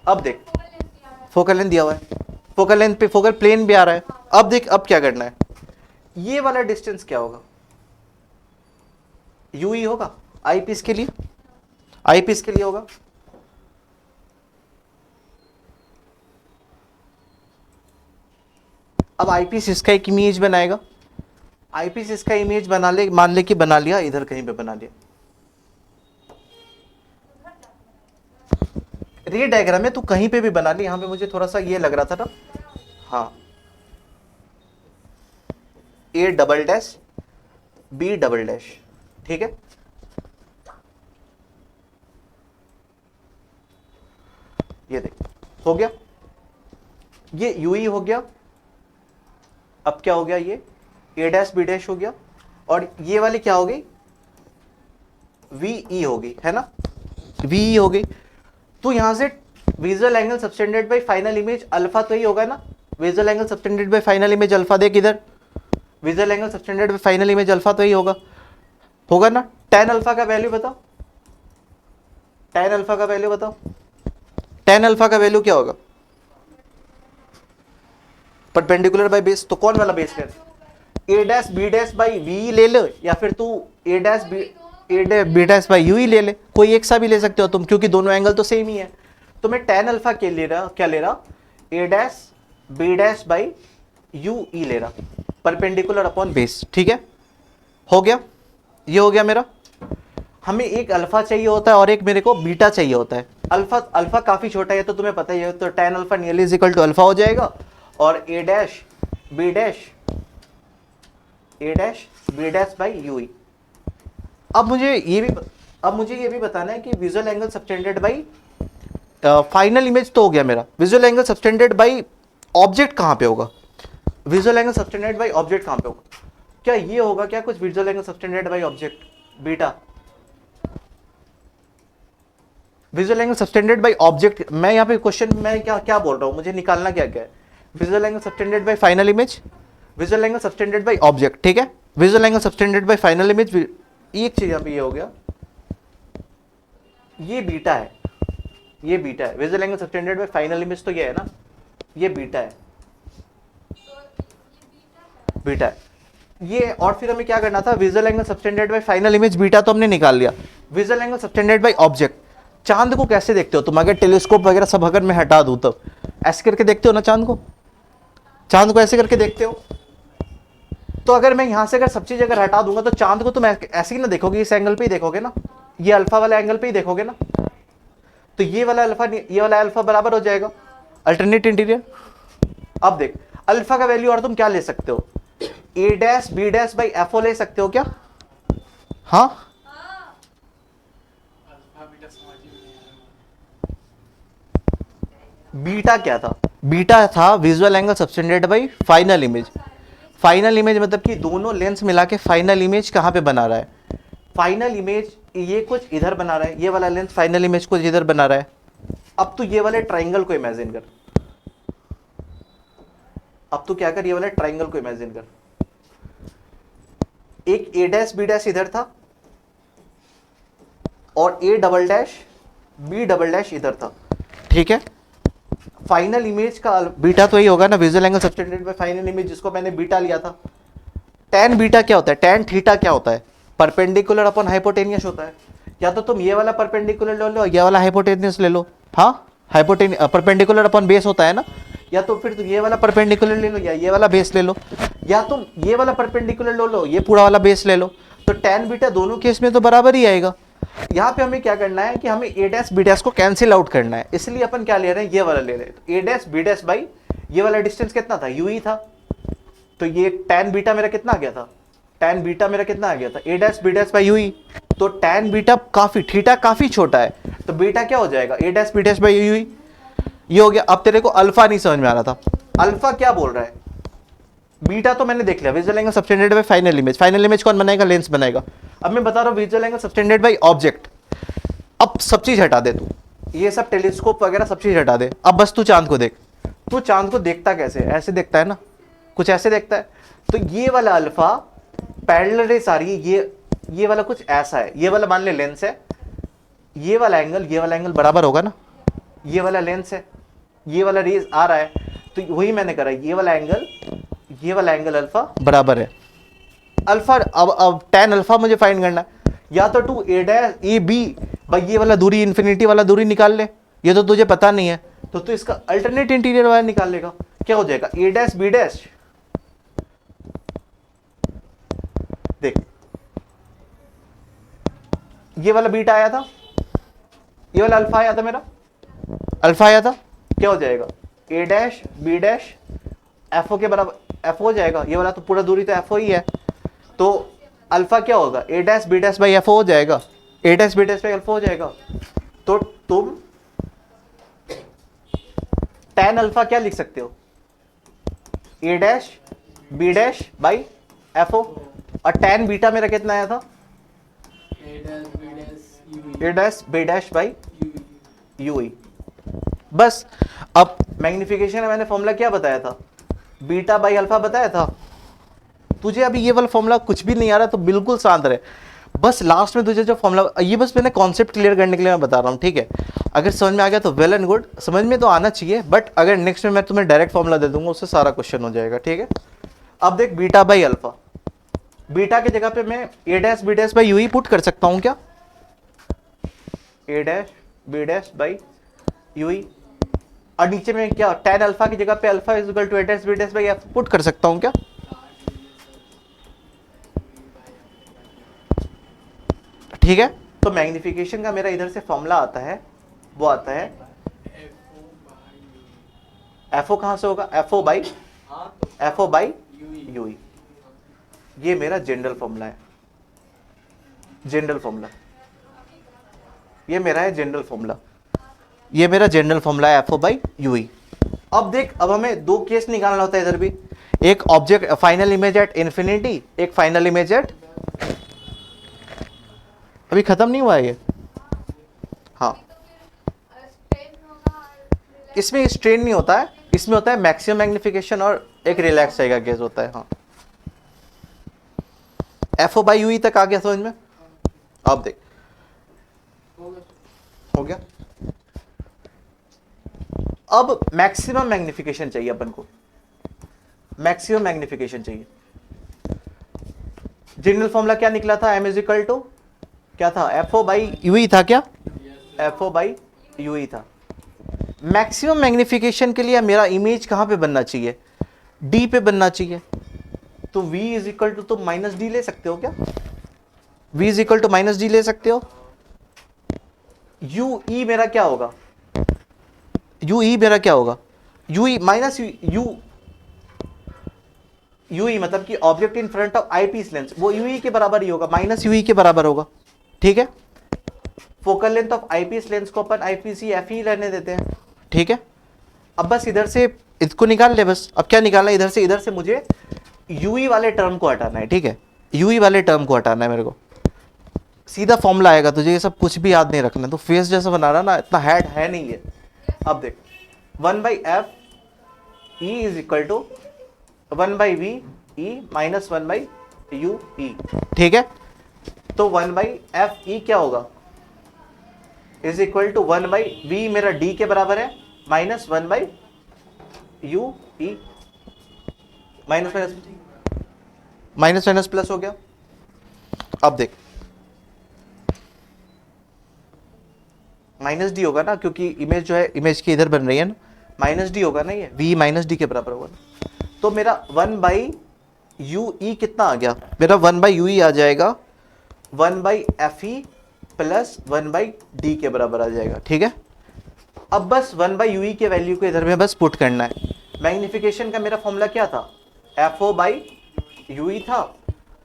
अब देख, फोकल लेंथ दिया हुआ है, फोकल लेंथ पे फोकल प्लेन भी आ रहा है। अब देख, अब क्या करना है, ये वाला डिस्टेंस क्या होगा, यू ही होगा, आईपीस के लिए होगा। अब आईपीस इसका एक इमेज बनाएगा, आईपीस इसका इमेज बना ले, मान ले कि बना लिया, इधर कहीं पे बना लिया। रे डायग्राम है, तू कहीं पे भी बना ली, यहाँ पे मुझे थोड़ा सा ये लग रहा था ना, हाँ, A double dash B double dash, ठीक है। ये देख, हो गया, ये यू ई हो गया। अब क्या हो गया, ये ए डैश बी डैश हो गया, और ये वाली क्या हो गई, वी ई हो गई, है ना, वी ई हो गई। तो यहां से visual angle subtended bye final image alpha तो ही होगा ना, visual angle subtended bye final image alpha, देख इधर, visual angle subtended bye final image alpha तो ही होगा ना। tan अल्फा का वैल्यू बताओ, tan अल्फा का वैल्यू बताओ, tan अल्फा का वैल्यू क्या होगा, परपेंडिकुलर बाय बेस, तो कौन वाला बेस ले, a dash b dash by v ले लो, या फिर तू a dash b dash by u ही ले ले, कोई एक सा भी ले सकते हो तुम, क्योंकि दोनों एंगल तो सेम ही है। तो मैं tan अल्फा के ले रहा, क्या ले रहा, a dash b dash by you e ले रहा, परपेंडिकुलर अपॉन बेस, ठीक है, हो गया, ये हो गया मेरा। हमें एक अल्फा चाहिए होता है और एक मेरे को बीटा चाहिए होता है। अल्फा काफी छोटा है तो तुम्हें पता ही है, तो tan alpha nearly is equal to alpha हो जाएगा, और a dash b dash by you ई। अब मुझे ये भी बताना है कि visual angle subtended by final image तो हो गया मेरा, visual angle subtended by object कहां पे होगा, visual angle subtended by object कहां पे होगा, क्या ये होगा क्या कुछ, visual angle subtended by object beta, visual angle subtended by object. मैं यहाँ पे क्वेश्चन में क्या बोल रहा हूँ, मुझे निकालना क्या है, visual angle subtended by final image, visual angle subtended by object, ठीक है, visual angle subtended by final image. एक चीज यहाँ पे ये हो गया, ये बीटा है, visual angle subtended by final image तो ये है ना, ये बीटा है, ये। और फिर हमें क्या करना था, visual angle subtended by final image beta तो हमने निकाल लिया, visual angle subtended by object. चांद को कैसे देखते हो तुम, अगर टेलीस्कोप वगैरह सब अगर मैं हटा दूं तो ऐसे करके देखते हो ना चांद को ऐसे करके देखते हो। तो अगर मैं यहां से अगर सब चीज अगर हटा दूंगा तो चांद को तुम ऐसे ही ना देखोगे, इस एंगल पे ही देखोगे ना, ये अल्फा वाला एंगल पे ही देखोगे ना, तो ये वाला अल्फा बराबर हो जाएगा अल्टरनेट इंटीरियर। अब देख, अल्फा का वैल्यू और तुम क्या ले सकते हो, a dash b dash by f o ले सकते हो क्या, हाँ, बीटा क्या था, बीटा था visual angle subtended by final image. Final image मतलब कि दोनों लेंस मिला के फाइनल इमेज कहां पे बना रहा है, फाइनल इमेज ये कुछ इधर बना रहा है, ये वाला लेंस फाइनल इमेज कुछ इधर बना रहा है। अब तू ये वाले ट्राइंगल को इमेजिन कर, अब तू क्या कर, ये वाले ट्राइंगल को इमेजिन कर, एक ए डैश बी डैश इधर था और A double dash B double dash इधर था, ठीक है। फाइनल इमेज का बीटा तो ही होगा ना, visual angle subtended bye final image, जिसको मैंने बीटा लिया था। tan बीटा क्या होता है, tan थीटा क्या होता है, परपेंडिकुलर अपॉन हाइपोटेनियस होता है। या तो तुम ये वाला परपेंडिकुलर ले लो, ये वाला हाइपोटेनियस ले लो, हाँ, परपेंडिकुलर अपॉन बेस होता है ना, या तो फिर तुम ये वाला परपेंडिकुलर ले लो या ये वाला बेस ले लो, या तुम ये वाला परपेंडिकुलर ले लो, ये पूरा वाला बेस ले लो, तो tan बीटा दोनों केस में तो बराबर ही आएगा। यहाँ पे हमें क्या करना है कि हमें ए डैश बी डैश को कैंसिल आउट करना है, इसलिए अपन क्या ले रहे हैं, ये वाला ले रहे हैं। तो ए डैश बी डैश बाई ये वाला डिस्टेंस कितना था, यू ही था, तो ये tan बीटा मेरा कितना आ गया था, tan बीटा मेरा कितना आ गया था, a dash b dash by u ही। तो tan बीटा थीटा काफी छोटा है, तो बीटा क्या हो जाएगा, a dash b dash by u ही, ये हो गया। अब तेरे को अल्फा नहीं समझ में आ रहा था, अल्फा क्या बोल रहा है, बीटा तो मैंने देख लिया, visual angle subtended bye final image, final image कौन बनाएगा, लेंस बनाएगा। अब मैं बता रहा हूं visual angle subtended by object. अब सब चीज हटा दे तू, ये सब टेलीस्कोप वगैरह सब चीज हटा दे, अब बस तू चांद को देख। तू चांद को देखता कैसे, ऐसे देखता है ना, कुछ ऐसे देखता है। तो ये वाला अल्फा पैरेलल रेस आ रही है, ये वाला कुछ ऐसा है, ये वाला मान ले लेंस है, ये वाला एंगल बराबर होगा ना, ये वाला लेंस है, ये वाला रेस आ रहा है, तो वही मैंने करा, ये वाला एंगल अल्फा बराबर है अल्फा। अब tan अल्फा मुझे फाइंड करना है, या तो तू ए डैश ए बी भाई ये वाला दूरी, इन्फिनिटी वाला दूरी निकाल ले, ये तो तुझे पता नहीं है, तो तू इसका अल्टरनेट इंटीरियर वाला निकाल लेगा। क्या हो जाएगा, ए डैश बी डैश, देख ये वाला बीटा आया था, ये वाला अल्फा आया था मेरा, अल्फा आया था, क्या हो जाएगा, a dash b dash f ओ के बराबर एफ हो जाएगा, ये वाला तो पूरा दूरी तो एफ ओ ही है, तो अल्फा क्या होगा, a dash b dash by f हो जाएगा, a dash b dash by alpha हो जाएगा। तो तुम tan अल्फा क्या लिख सकते हो, a dash b dash by f o, और tan बीटा मेरा कितना आया था, a dash b dash by you e. बस अब मैग्निफिकेशन में मैंने फॉर्मूला क्या बताया था, बीटा बाई अल्फा बताया था। तुझे अभी ये वाला फॉर्मूला कुछ भी नहीं आ रहा तो बिल्कुल शांत रहे, बस लास्ट में तुझे जो फॉर्मूला, ये बस मैंने कॉन्सेप्ट क्लियर करने के लिए मैं बता रहा हूँ, ठीक है। अगर समझ में आ गया तो वेल एंड गुड, समझ में तो आना चाहिए, बट अगर नेक्स्ट में मैं तुम्हें डायरेक्ट फॉर्मूला दे दूंगा उससे सारा क्वेश्चन हो जाएगा, ठीक है। अब देख बीटा बाई अल्फा, बीटा की जगह पे मैं a dash b dash by u ही पुट कर सकता हूँ क्या, a dash b dash by u ही, और नीचे में क्या tan अल्फा की जगह पे alpha is equal to a dash b dash by f put कर सकता हूँ क्या, ठीक है। तो मैग्निफिकेशन का मेरा इधर से फॉर्मूला आता है, वो आता है एफ ओ, कहां से होगा, एफ ओ बाई यू ई, ये मेरा जनरल फॉर्मूला है, जनरल फॉर्मूला, ये मेरा है जनरल फॉर्मूला, ये मेरा जनरल फॉर्मूला है एफ ओ बाई यू ई। अब देख, अब हमें दो केस निकालना होता है इधर भी, एक object final image at infinity, एक फाइनल इमेज एट, अभी खत्म नहीं हुआ है ये, हाँ इसमें स्ट्रेन नहीं होता है, इसमें होता है मैक्सिमम मैग्निफिकेशन और एक रिलैक्स जाएगा केस होता है, हाँ। F O by you E तक आ गया समझ में, अब देख हो गया। अब मैक्सिमम मैग्निफिकेशन चाहिए अपन को, मैक्सिमम मैग्निफिकेशन चाहिए। जनरल फॉर्मूला क्या निकला था, एम इज इक्वल टू क्या था, एफ ओ बाई यू ई था क्या, एफ ओ बाई यू ई था। मैक्सिमम मैग्निफिकेशन के लिए मेरा इमेज कहां पे बनना चाहिए, डी पे बनना चाहिए, तो v इज इक्वल टू, तो माइनस डी ले सकते हो क्या, v is equal to minus D ले सकते हो। यू ई मेरा क्या होगा, यू ई मेरा क्या होगा, U E minus U, U E मतलब कि object in front of eyepiece lens, वो यू ई के बराबर ही होगा, माइनस यू ई के बराबर होगा, ठीक है। Focal length of eyepiece lens को अपन I P C F E रहने देते हैं, ठीक है। अब बस इधर से इसको निकाल ले, बस अब क्या निकालना है, इधर से मुझे यूई वाले टर्म को हटाना है, ठीक है, यूई वाले टर्म को हटाना है मेरे को, सीधा फॉर्मूला आएगा, तुझे ये सब कुछ भी याद नहीं रखना, तो फेस जैसा बना रहा ना, इतना हैड है नहीं है। अब देख 1/f e is equal to 1/v e minus 1/u e, ठीक है। तो 1/f e क्या होगा, इज इक्वल टू 1/v मेरा d के बराबर है, minus 1/u e, minus minus plus हो गया। अब देख माइनस डी होगा ना, क्योंकि इमेज जो है इमेज की इधर बन रही है ना, माइनस डी होगा ना, ये v माइनस डी के बराबर होगा ना, तो मेरा 1/u e कितना आ गया, मेरा 1/u e आ जाएगा 1/f e प्लस 1/d के बराबर आ जाएगा, ठीक है। अब बस 1/u e के वैल्यू को इधर में बस पुट करना है। मैग्निफिकेशन का मेरा फॉर्मूला क्या था, एफ ओ बाई यू ई था,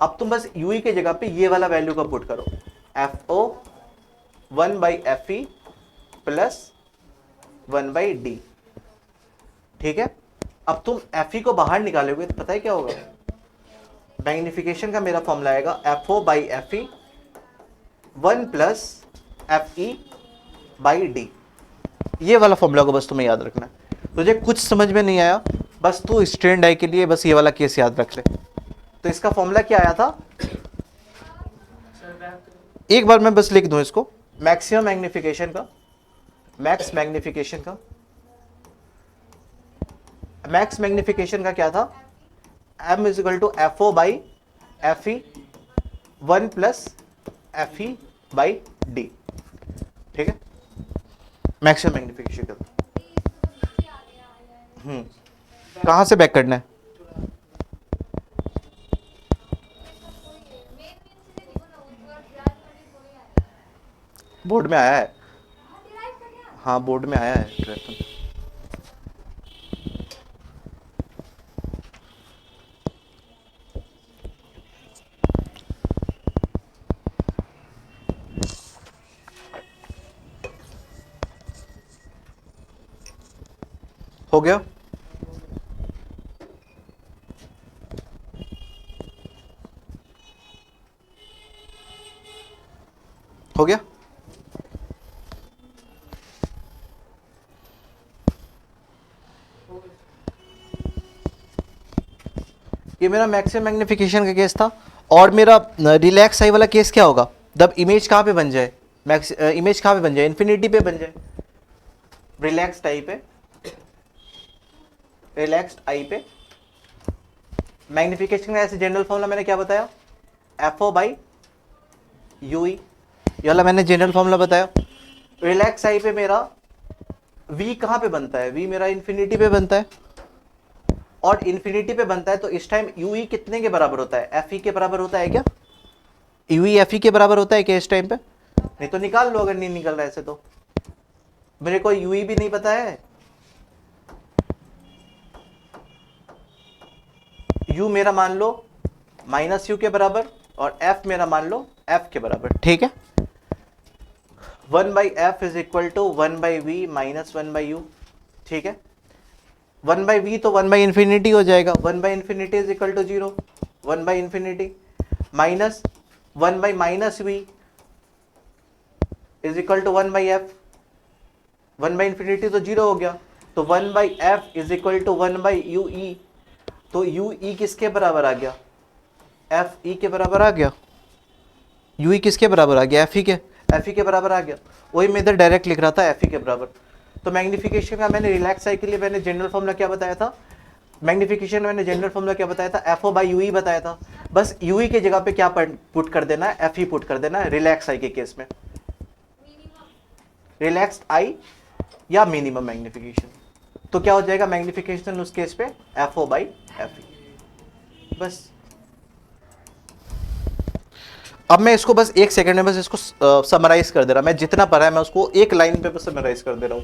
अब तुम बस यू ई के जगह पे ये वाला वैल्यू का पुट करो, F O 1/f e plus 1/d, ठीक है। अब तुम एफ ई को बाहर निकालोगे तो पता है क्या होगा, मैग्निफिकेशन का मेरा फॉर्मूला आएगा f O by F e 1 plus F e by d, ये वाला फॉर्मूला को बस तुम्हें याद रखना है। तुझे कुछ समझ में नहीं आया, बस तू स्ट्रेन डाई के लिए बस ये वाला केस याद रख ले। तो इसका फॉर्मूला क्या आया था, एक बार मैं बस लिख दूं इसको, मैक्सिमम मैग्निफिकेशन का, मैक्स मैग्निफिकेशन का, मैक्स मैग्निफिकेशन का क्या था, m is equal to F O by F e 1 plus F e by d, ठीक है, मैक्सिमम मैग्निफिकेशन का। कहां से बैक करना है, बोर्ड में आया है, हाँ बोर्ड में आया है ट्रेपन। हो गया? हो गया? ये मेरा मैक्सिमम मैग्निफिकेशन का केस था। और मेरा रिलैक्स आई वाला केस क्या होगा? जब इमेज कहाँ पे बन जाए, इमेज कहाँ पे बन जाए, इन्फिनिटी पे बन जाए। रिलैक्स्ड आई पे, रिलैक्स्ड आई पे मैग्निफिकेशन का ऐसे जनरल फॉर्मूला मैंने क्या बताया? एफ ओ बाई यू ई, ये वाला मैंने जनरल फॉर्मूला बताया। रिलैक्स आई पे मेरा v कहाँ पे बनता है? v मेरा इन्फिनिटी पे बनता है, और इन्फिनिटी पे बनता है तो इस टाइम यू ई कितने के बराबर होता है? एफ ई के बराबर होता है क्या? यू ई एफ ई के बराबर होता है क्या इस टाइम पे? नहीं तो निकाल लो, अगर नहीं निकल रहा ऐसे तो। मेरे को यू ई भी नहीं पता है, u मेरा मान लो माइनस यू के बराबर, और f मेरा मान लो f के बराबर, ठीक है। 1/f इज equal to 1/v minus 1/u, ठीक है। 1/v तो 1/इंफिनिटी हो जाएगा, 1/इंफिनिटी इज इक्वल टू 0, 1/इंफिनिटी minus 1/-v is equal to 1/f, 1/इंफिनिटी तो 0 हो गया, तो 1/f इज इक्वल टू 1/ue, तो ue किसके बराबर आ गया? fe के बराबर आ गया। ue किसके बराबर आ गया? fe के बराबर आ गया। वही मैं इधर डायरेक्ट लिख रहा था, fe के बराबर। तो मैग्निफिकेशन का मैंने रिलैक्स आई के लिए मैंने जनरल फॉर्मूला क्या बताया था? मैग्निफिकेशन मैंने जनरल फॉर्मूला क्या बताया था? F O by you e बताया था। बस यू ई की जगह पे क्या पुट कर देना है? एफ ई पुट कर देना है रिलैक्स आई के केस में, रिलैक्स्ड आई या मिनिमम मैग्निफिकेशन। तो क्या हो जाएगा मैग्निफिकेशन उस केस पे? F O by F e. बस अब मैं इसको बस एक सेकंड में बस इसको समराइज कर दे रहा, मैं जितना पढ़ा है मैं उसको एक लाइन पे बस समराइज कर दे रहा हूं।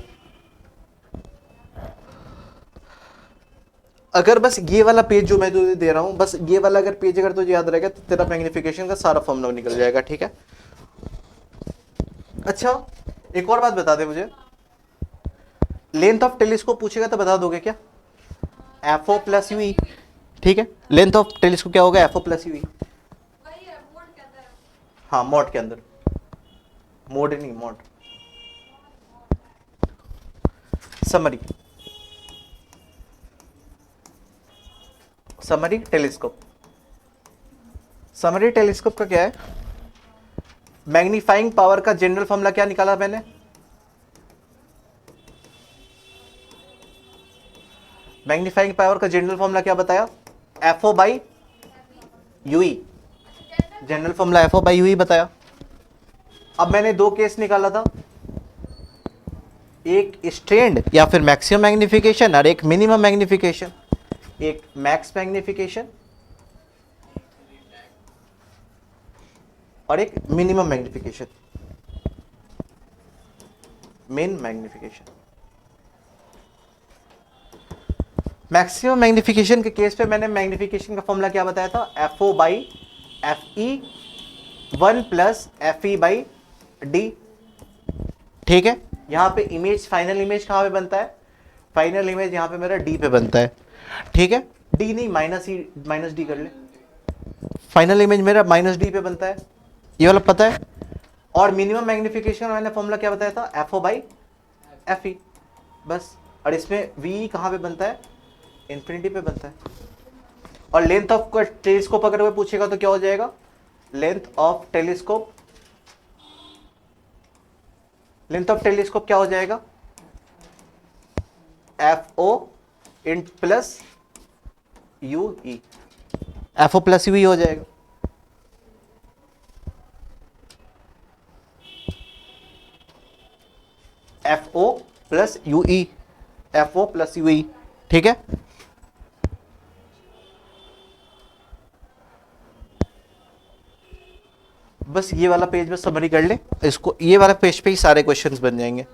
अगर बस ये वाला पेज जो मैं तुझे दे रहा हूं, बस ये वाला अगर पेज अगर तुझे याद रहेगा तो तेरा मैग्निफिकेशन का सारा फॉर्मूला निकल जाएगा, ठीक है। अच्छा एक और बात बता दे मुझे, लेंथ ऑफ टेलीस्कोप पूछेगा तो बता दोगे क्या? F o plus u e, ठीक है। लेंथ ऑफ टेलीस्कोप क्या होगा? F o plus u e. हाँ मोड के अंदर, मोड नहीं mode. Summary, summary telescope, summary telescope का क्या है? मैग्नीफाइंग पावर का जनरल फॉर्मूला क्या निकाला मैंने? मैग्नीफाइंग पावर का जनरल फॉर्मूला क्या बताया? F O by you e, general formula f O by you e बताया। अब मैंने दो केस निकाला था, एक स्ट्रेंड या फिर मैक्सिमम मैग्निफिकेशन और एक मिनिमम मैग्निफिकेशन। एक मैक्स मैग्निफिकेशन और एक minimum magnification, main magnification. Maximum magnification के केस पे मैंने मैग्निफिकेशन का फॉर्मूला क्या बताया था? F O by F e 1 plus F e by d, ठीक है। यहां पे इमेज, फाइनल इमेज कहां पे बनता है? फाइनल इमेज यहां पे मेरा डी पे बनता है, ठीक है। डी नहीं माइनस डी कर ले, फाइनल इमेज मेरा माइनस डी पे बनता है, ये वाला पता है। और मिनिमम मैग्निफिकेशन मैंने फॉर्मूला क्या बताया था? F O by F e, बस। और इसमें वी कहां पे बनता है? इन्फिनिटी पे बनता है। और लेंथ ऑफ टेलीस्कोप अगर वो पूछेगा तो क्या हो जाएगा? Length of telescope, length of telescope क्या हो जाएगा? F o in plus u e, f o plus u e हो जाएगा। F o plus u e, f o plus u e, ठीक है। बस ये वाला पेज में समरी कर ले इसको, ये वाला पेज पे ही सारे क्वेश्चंस बन जाएंगे।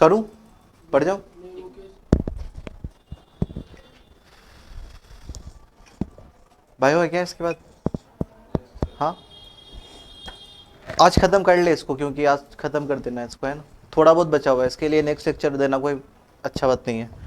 करूं, पढ़ जाऊं? भाई हो क्या इसके बाद? हाँ, आज खत्म कर ले इसको, क्योंकि आज खत्म कर देना है इसको, है ना? थोड़ा बहुत बचा हुआ है, इसके लिए नेक्स्ट लेक्चर देना कोई अच्छा बात नहीं है।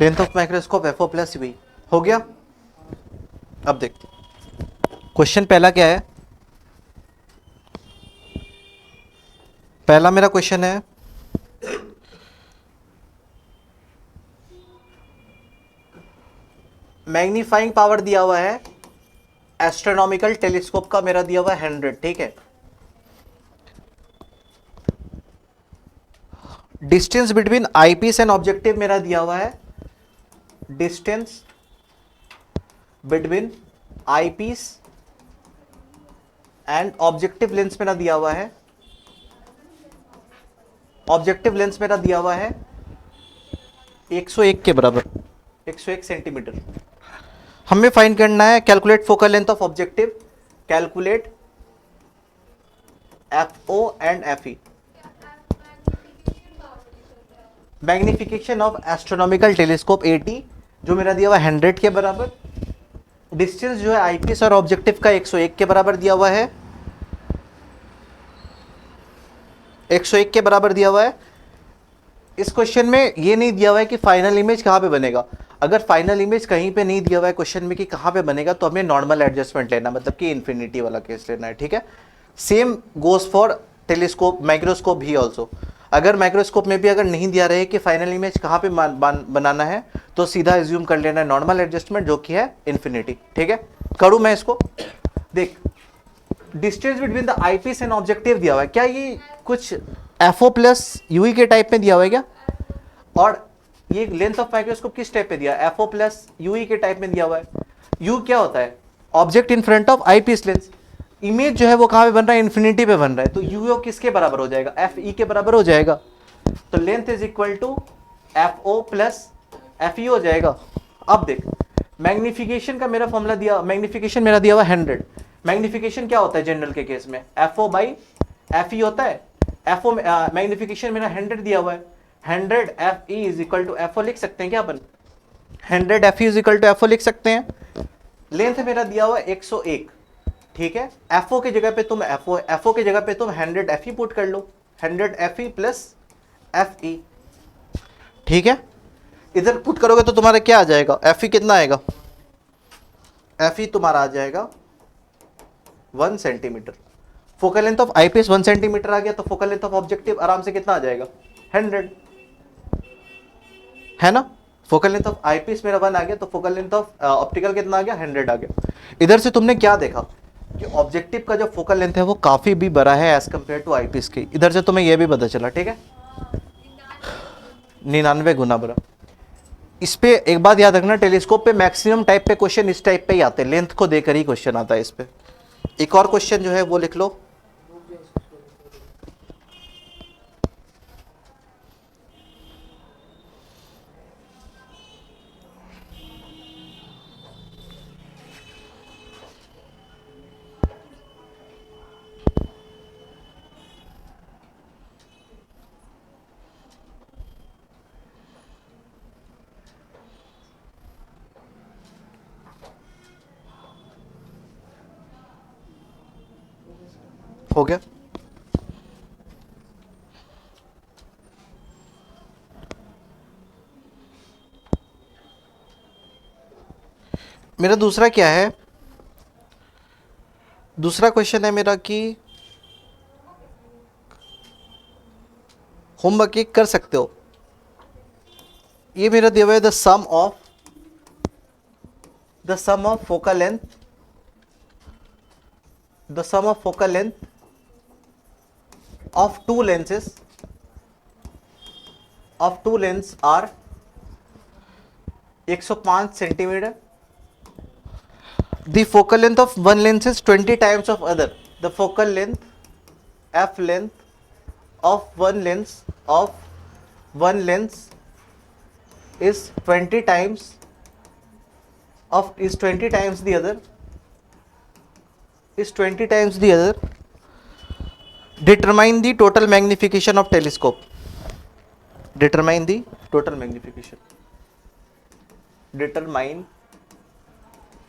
Length of microscope f o plus v हो गया। अब देख, क्वेश्चन पहला क्या है? पहला मेरा क्वेश्चन है, मैग्नीफाइंग पावर दिया हुआ है एस्ट्रोनॉमिकल टेलीस्कोप का, मेरा दिया हुआ है 100, ठीक है। Distance between eyepiece and objective मेरा दिया हुआ है, distance between eyepiece and objective lens मेरा दिया हुआ है, ऑब्जेक्टिव लेंस मेरा दिया हुआ है 101 के बराबर, 101 सेंटीमीटर। हमें फाइंड करना है calculate focal length of objective, calculate f o and f e, magnification of astronomical telescope 80 जो मेरा दिया हुआ है 100 के बराबर, डिस्टेंस जो है आईपीस और ऑब्जेक्टिव का 101 के बराबर दिया हुआ है, 101 के बराबर दिया हुआ है। इस क्वेश्चन में ये नहीं दिया हुआ है कि फाइनल इमेज कहाँ पे बनेगा। अगर फाइनल इमेज कहीं पे नहीं दिया हुआ है क्वेश्चन में कि कहाँ पे बनेगा, तो हमें नॉर्मल एडजस्टमेंट लेना, मतलब कि इन्फिनिटी वाला केस लेना है, ठीक है। Same goes for telescope, microscope भी ऑल्सो। अगर माइक्रोस्कोप में भी अगर नहीं दिया रहे कि फाइनल इमेज कहाँ पे बनाना है, तो सीधा एज्यूम कर लेना है नॉर्मल एडजस्टमेंट, जो कि है इन्फिनिटी, ठीक है। करूँ मैं इसको? देख, distance between the eyepiece and objective दिया हुआ है, क्या ये कुछ एफओ प्लस यूई के टाइप में दिया हुआ है क्या? और ये लेंथ ऑफ माइक्रोस्कोप किस टाइप पे दिया है? एफओ प्लस यूई के टाइप में दिया हुआ है। यू क्या होता है? Object in front of eyepiece lens. Image जो है वो कहां पे बन रहा है? इन्फिनिटी पे बन रहा है, तो यूओ किसके बराबर हो जाएगा? एफ ई के बराबर हो जाएगा। तो length is equal to F o plus F e हो जाएगा। अब देख, मैग्निफिकेशन का मेरा फॉर्मूला दिया, मैग्निफिकेशन मेरा दिया हुआ 100। मैग्निफिकेशन क्या होता है जनरल के केस में? F O by F e होता है। एफ ओ मैग्निफिकेशन मेरा 100 दिया हुआ है, 100 f e is equal to F o लिख सकते हैं क्या अपन? 100 f e is equal to F o लिख सकते हैं। लेंथ मेरा दिया हुआ 101, ठीक है। एफ ओ की जगह पे तुम एफ ओ की जगह पे तुम 100 एफ ई पुट कर लो, 100 f E plus F e, ठीक है। इधर पुट करोगे तो तुम्हारा क्या आ जाएगा? एफ ई कितना आएगा? एफ ई तुम्हारा आ जाएगा 1 centimetre. Focal length of eyepiece 1 centimetre आ गया, तो फोकल लेंथ ऑफ ऑब्जेक्टिव आराम से कितना आ जाएगा? 100, है ना। फोकल लेंथ ऑफ आईपीएस मेरा 1 आ गया, तो फोकल लेंथ ऑफ ऑप्टिकल कितना आ गया? 100 आ गया। इधर से तुमने क्या देखा कि ऑब्जेक्टिव का जो फोकल लेंथ है वो काफी भी बड़ा है एज कंपेयर टू आईपीएस की। इधर से तुम्हें यह भी पता चला, ठीक है, 99 गुना बड़ा। इस पे एक बात याद रखना, टेलीस्कोप पे मैक्सिमम टाइप पे क्वेश्चन इस टाइप पे ही आते हैं, लेंथ को देकर ही क्वेश्चन आता है इस पे। एक और क्वेश्चन जो है वो लिख लो। हो गया? मेरा दूसरा क्या है? दूसरा क्वेश्चन है मेरा कि होमवर्क एक कर सकते हो, ये मेरा दिया हुआ है the sum of focal length, the sum of focal length of two lens are 105 centimetre, the focal length of one lens is 20 times of other. The focal length, f length of one lens is 20 times the other, determine the total magnification of telescope. Determine the total magnification. Determine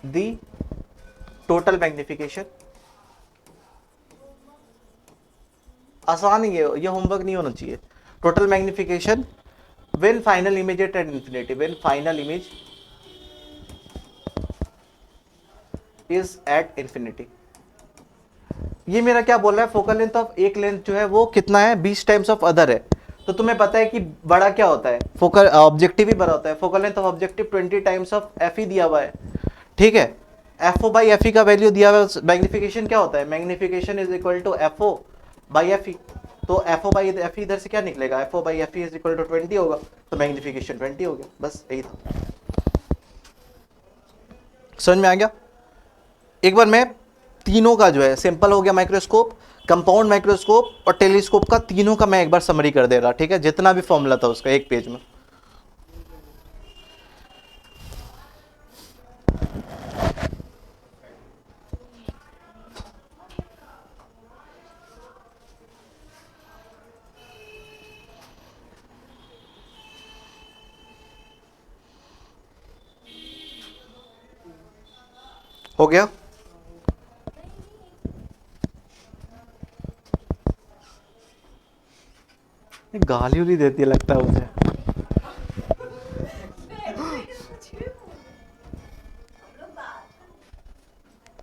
the total magnification. आसान ही है, ये homework नहीं होना चाहिए. Total magnification when final image at infinity, when final image is at infinity. ये मेरा क्या बोल रहा है, फोकल लेंथ ऑफ एक लेंथ जो है वो कितना है, 20 टाइम्स ऑफ अदर है. तो तुम्हें पता है कि बड़ा क्या होता है, फोकल ऑब्जेक्टिव ही बड़ा होता है. Focal length of objective 20 times of f ही दिया हुआ है. ठीक है, F O by F e का वैल्यू दिया हुआ है. मैग्निफिकेशन क्या होता है, magnification is equal to F O by F e. तो f O by F e इधर से क्या निकलेगा, f O by F e is equal to 20 होगा. तो मैग्निफिकेशन 20 हो गया. बस यही था. समझ में आ गया. एक बार मैं तीनों का जो है, सिंपल हो गया माइक्रोस्कोप, कंपाउंड माइक्रोस्कोप और टेलीस्कोप का, तीनों का मैं एक बार समरी कर दे रहा. ठीक है, जितना भी फॉर्मूला था उसका एक पेज में. हो गया. गाली उली देती है लगता है मुझे.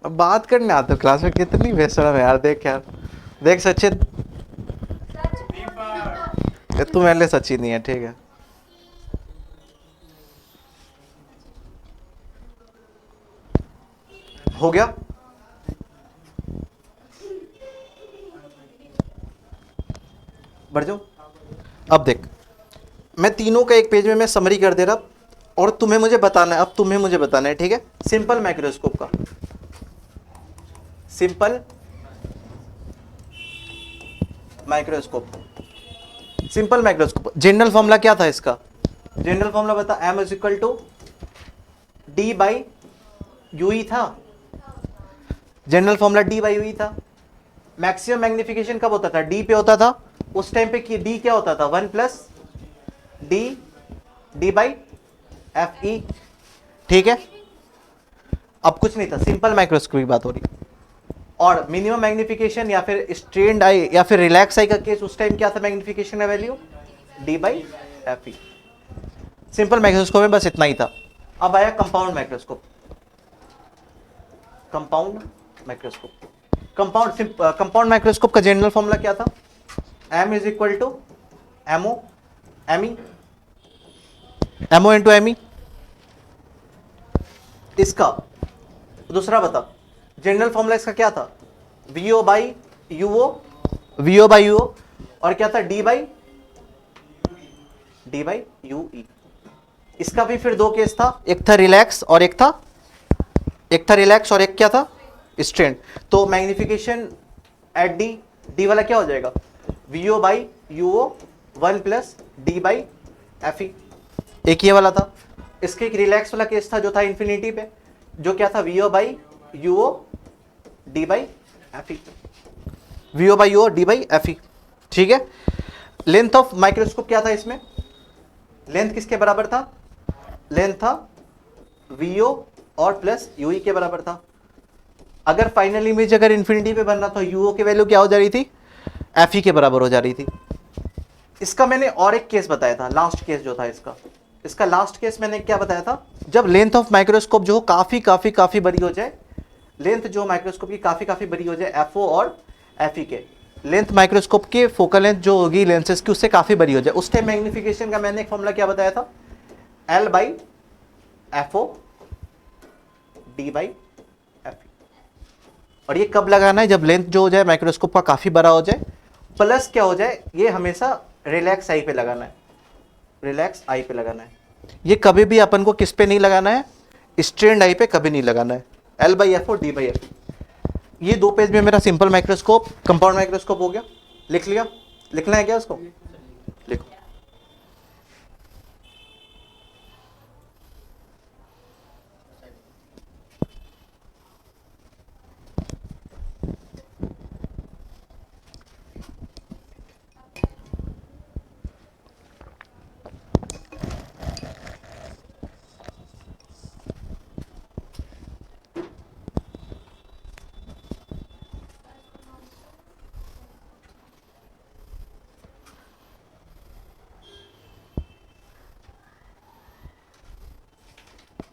अब बात करने आते हो क्लास में, कितनी बेशरम है यार. देख यार, देख सचिन, तू मेरे लिए सचिन नहीं है. ठीक है, हो गया. बढ़ जाओ. अब देख, मैं तीनों का एक पेज में मैं समरी कर दे रहा और तुम्हें मुझे बताना है. अब तुम्हें मुझे बताना है. ठीक है, सिंपल माइक्रोस्कोप का, simple microscope, simple microscope. General formula क्या था इसका, जनरल फॉर्मूला बता. M is equal to D by you ई था. General formula D by you ई था. मैक्सिमम मैग्निफिकेशन कब होता था, डी पे होता था. उस टाइम पे कि डी क्या होता था, 1 plus d by F e. ठीक है, अब कुछ नहीं था, सिंपल माइक्रोस्कोप की बात हो रही. और मिनिमम मैग्निफिकेशन या फिर स्ट्रेन्ड आई या फिर रिलैक्स आई का केस, उस टाइम क्या था मैग्निफिकेशन का value, d by F e. Simple microscope में बस इतना ही था. अब आया compound microscope. Compound microscope, compound microscope का जनरल फॉर्मूला क्या था, m is equal to m o into M e. इसका दूसरा बता, जनरल फॉर्मूला इसका क्या था, वीओ बाई यूओ, और क्या था, डी बाई यू ई. इसका भी फिर दो केस था, एक था रिलैक्स और एक क्या था, स्ट्रेंड. तो मैग्निफिकेशन एट डी वाला क्या हो जाएगा, v o by u o 1 plus d by F e. एक ये वाला था. इसके एक रिलैक्स वाला केस था जो था इन्फिनिटी पे, जो क्या था, v o by u o d by F e, v o by u o d by F e. ठीक है. लेंथ ऑफ माइक्रोस्कोप क्या था इसमें, लेंथ किसके बराबर था, लेंथ था वीओ और प्लस यूई के बराबर था. अगर फाइनल इमेज अगर इन्फिनिटी पे बन रहा तो यूओ की वैल्यू क्या हो जा रही थी, एफ ई के बराबर हो जा रही थी. इसका मैंने और एक केस बताया था, लास्ट केस जो था इसका लास्ट केस मैंने क्या बताया था, जब लेंथ ऑफ माइक्रोस्कोप जो काफी बड़ी हो जाए, लेंथ जो माइक्रोस्कोप की काफी बड़ी हो जाए, एफ ओ और एफ ई के, लेंथ माइक्रोस्कोप के फोकल लेंथ जो होगी लेंसेज की उससे काफी बड़ी हो जाए, उस टाइम मैग्निफिकेशन का मैंने एक फॉर्मूला क्या बताया था, l by f o d by F e. और ये कब लगाना है, जब लेंथ जो हो जाए माइक्रोस्कोप का काफी बड़ा हो जाए, प्लस क्या हो जाए, ये हमेशा रिलैक्स आई पे लगाना है, रिलैक्स आई पे लगाना है. ये कभी भी अपन को किस पे नहीं लगाना है, स्ट्रेंड आई पे कभी नहीं लगाना है. L बाई एफ और D बाई एफ। ये 2 पेज में मेरा सिंपल माइक्रोस्कोप, कंपाउंड माइक्रोस्कोप हो गया। लिख लिया? लिखना है क्या उसको? लिखो।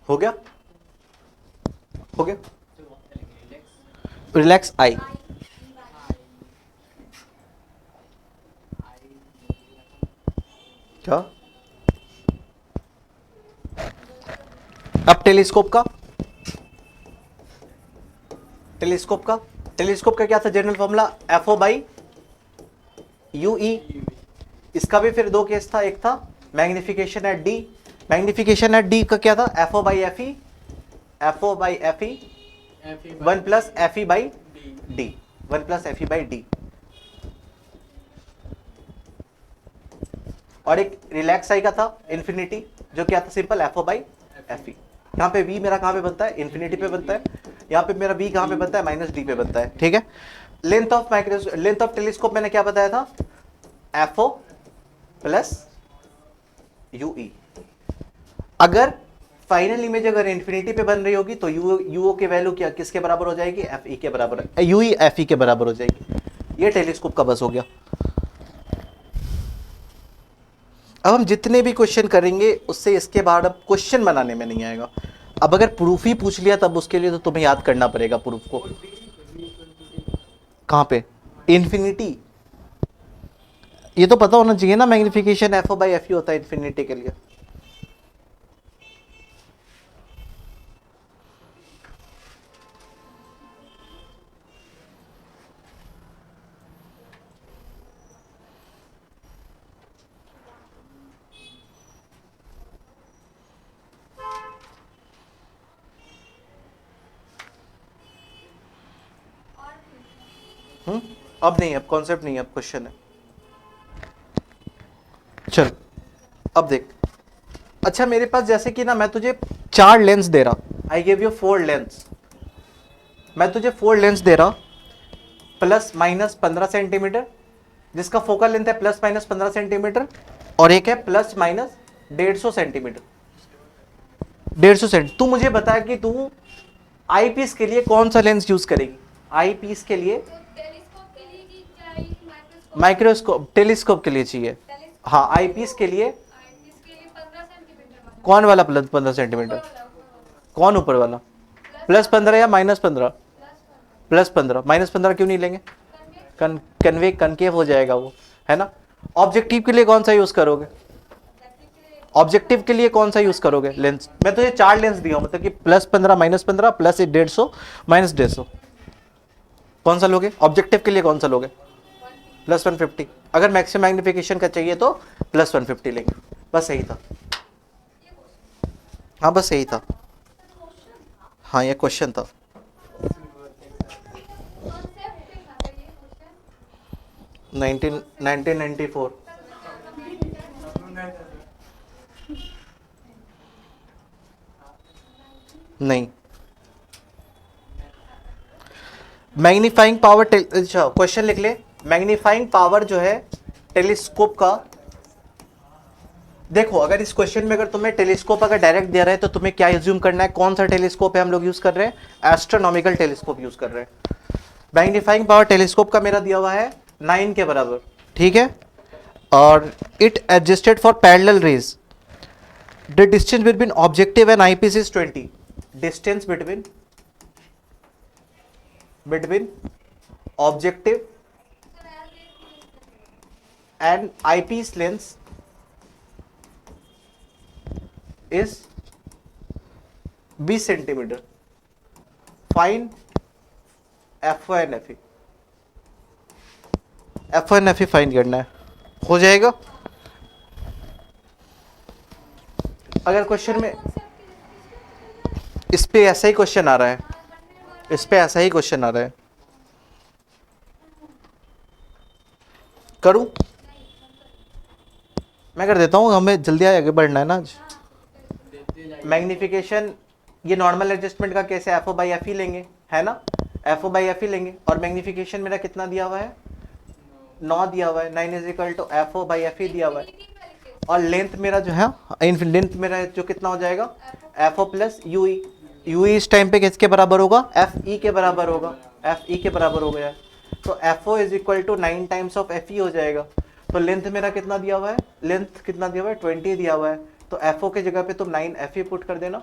हो गया? हो गया? Relax I. क्या? अब टेलीस्कोप का, टेलीस्कोप का, टेलीस्कोप का क्या था general formula? F O by you e. इसका भी फिर 2 केस था, एक था magnification at d. Magnification at d का क्या था? F O by F E, f O by F e 1 plus F e by d, 1 plus F e by d. और एक रिलैक्स आई का था इन्फिनिटी, जो क्या था? Simple f O by F e. यहाँ पे v मेरा कहाँ पे बनता है? इन्फिनिटी पे बनता है। यहाँ पे मेरा v कहाँ पे बनता है? माइनस डी पे बनता है। ठीक है। लेंथ ऑफ टेलीस्कोप मैंने क्या बताया था? F o plus u e. अगर फाइनल इमेज अगर इन्फिनिटी पे बन रही होगी तो यूओ की वैल्यू क्या किसके बराबर हो जाएगी? एफ ई के बराबर, यू ई एफ ई के बराबर हो जाएगी। ये टेलीस्कोप का बस हो गया। अब हम जितने भी क्वेश्चन करेंगे उससे इसके बाद अब क्वेश्चन बनाने में नहीं आएगा। अब अगर प्रूफ ही पूछ लिया तब उसके लिए तो तुम्हें याद करना पड़ेगा प्रूफ को। कहाँ पे? इन्फिनिटी। ये तो पता होना चाहिए ना, magnification f O by F e होता है इन्फिनिटी के लिए। अब नहीं, अब कॉन्सेप्ट नहीं है, अब क्वेश्चन है। चल अब देख। अच्छा मेरे पास जैसे कि ना मैं तुझे 4 लेंस दे रहा, आई गिव यू 4 लेंस। मैं तुझे 4 लेंस दे रहा प्लस माइनस 15 सेंटीमीटर, जिसका फोकल लेंथ है प्लस माइनस 15 सेंटीमीटर, और एक है प्लस माइनस 150 सेंटीमीटर। 150 सेंट। तू मुझे बता कि तू आई पीस के लिए कौन सा लेंस यूज करेगी? आई पीस के लिए माइक्रोस्कोप, टेलीस्कोप के लिए चाहिए। हाँ, आई पीस के लिए कौन वाला प्लस 15 सेंटीमीटर? कौन ऊपर वाला? प्लस 15 या माइनस 15? प्लस 15। माइनस 15 क्यों नहीं लेंगे? कन्वे कनकेव हो जाएगा वो, है ना। ऑब्जेक्टिव के लिए कौन सा यूज करोगे? ऑब्जेक्टिव के लिए कौन सा यूज करोगे लेंस? मैं तुझे 4 लेंस दिया हूं, मतलब कि प्लस 15 माइनस 15 प्लस 150 माइनस 150। कौन सा लोगे? ऑब्जेक्टिव के लिए कौन सा लोगे? प्लस 150। अगर मैक्सिमम मैग्निफिकेशन का चाहिए तो प्लस 150 लेंगे। बस यही था। हाँ बस यही था। हाँ ये क्वेश्चन था। नाइनटीन 1994। नहीं, मैग्नीफाइंग पावर, क्वेश्चन लिख ले। मैग्नीफाइंग पावर जो है टेलीस्कोप का, देखो अगर इस क्वेश्चन में अगर तुम्हें टेलीस्कोप अगर डायरेक्ट दिया रहा है तो तुम्हें क्या एज्यूम करना है? कौन सा टेलीस्कोप है हम लोग यूज कर रहे हैं? एस्ट्रोनॉमिकल टेलीस्कोप यूज कर रहे हैं। मैग्नीफाइंग पावर टेलीस्कोप का मेरा दिया हुआ है 9 के बराबर, ठीक है। और it adjusted for parallel rays. The distance between objective and eyepiece is 20। Distance between objective and eyepiece lens is 20 centimetre. Find f o and f E. F o and f e find करना है, हो जाएगा। अगर question में इस पे ऐसा ही question आ रहा है, इस पे ऐसा ही क्वेश्चन आ रहा है, करूं? मैं कर देता हूँ, हमें जल्दी आगे बढ़ना है ना आज। मैग्निफिकेशन, ये नॉर्मल एडजस्टमेंट का केस है, एफ ओ बाई एफ ही लेंगे, है ना, एफ ओ बाई एफ ही लेंगे। और मैग्निफिकेशन मेरा कितना दिया हुआ है, 9 दिया हुआ है, 9 is equal to F O by F ही दिया हुआ है। और लेंथ मेरा जो है, लेंथ मेरा जो कितना हो जाएगा, f o plus u e. U e इस टाइम पे किसके बराबर होगा, एफ ई के बराबर होगा, एफ ई के बराबर हो गया। तो f o is equal to 9 times of f e हो जाएगा। तो लेंथ मेरा कितना दिया हुआ है, लेंथ कितना दिया हुआ है, 20 दिया हुआ है। तो एफ ओ के जगह पे तुम 9 एफ ई पुट कर देना,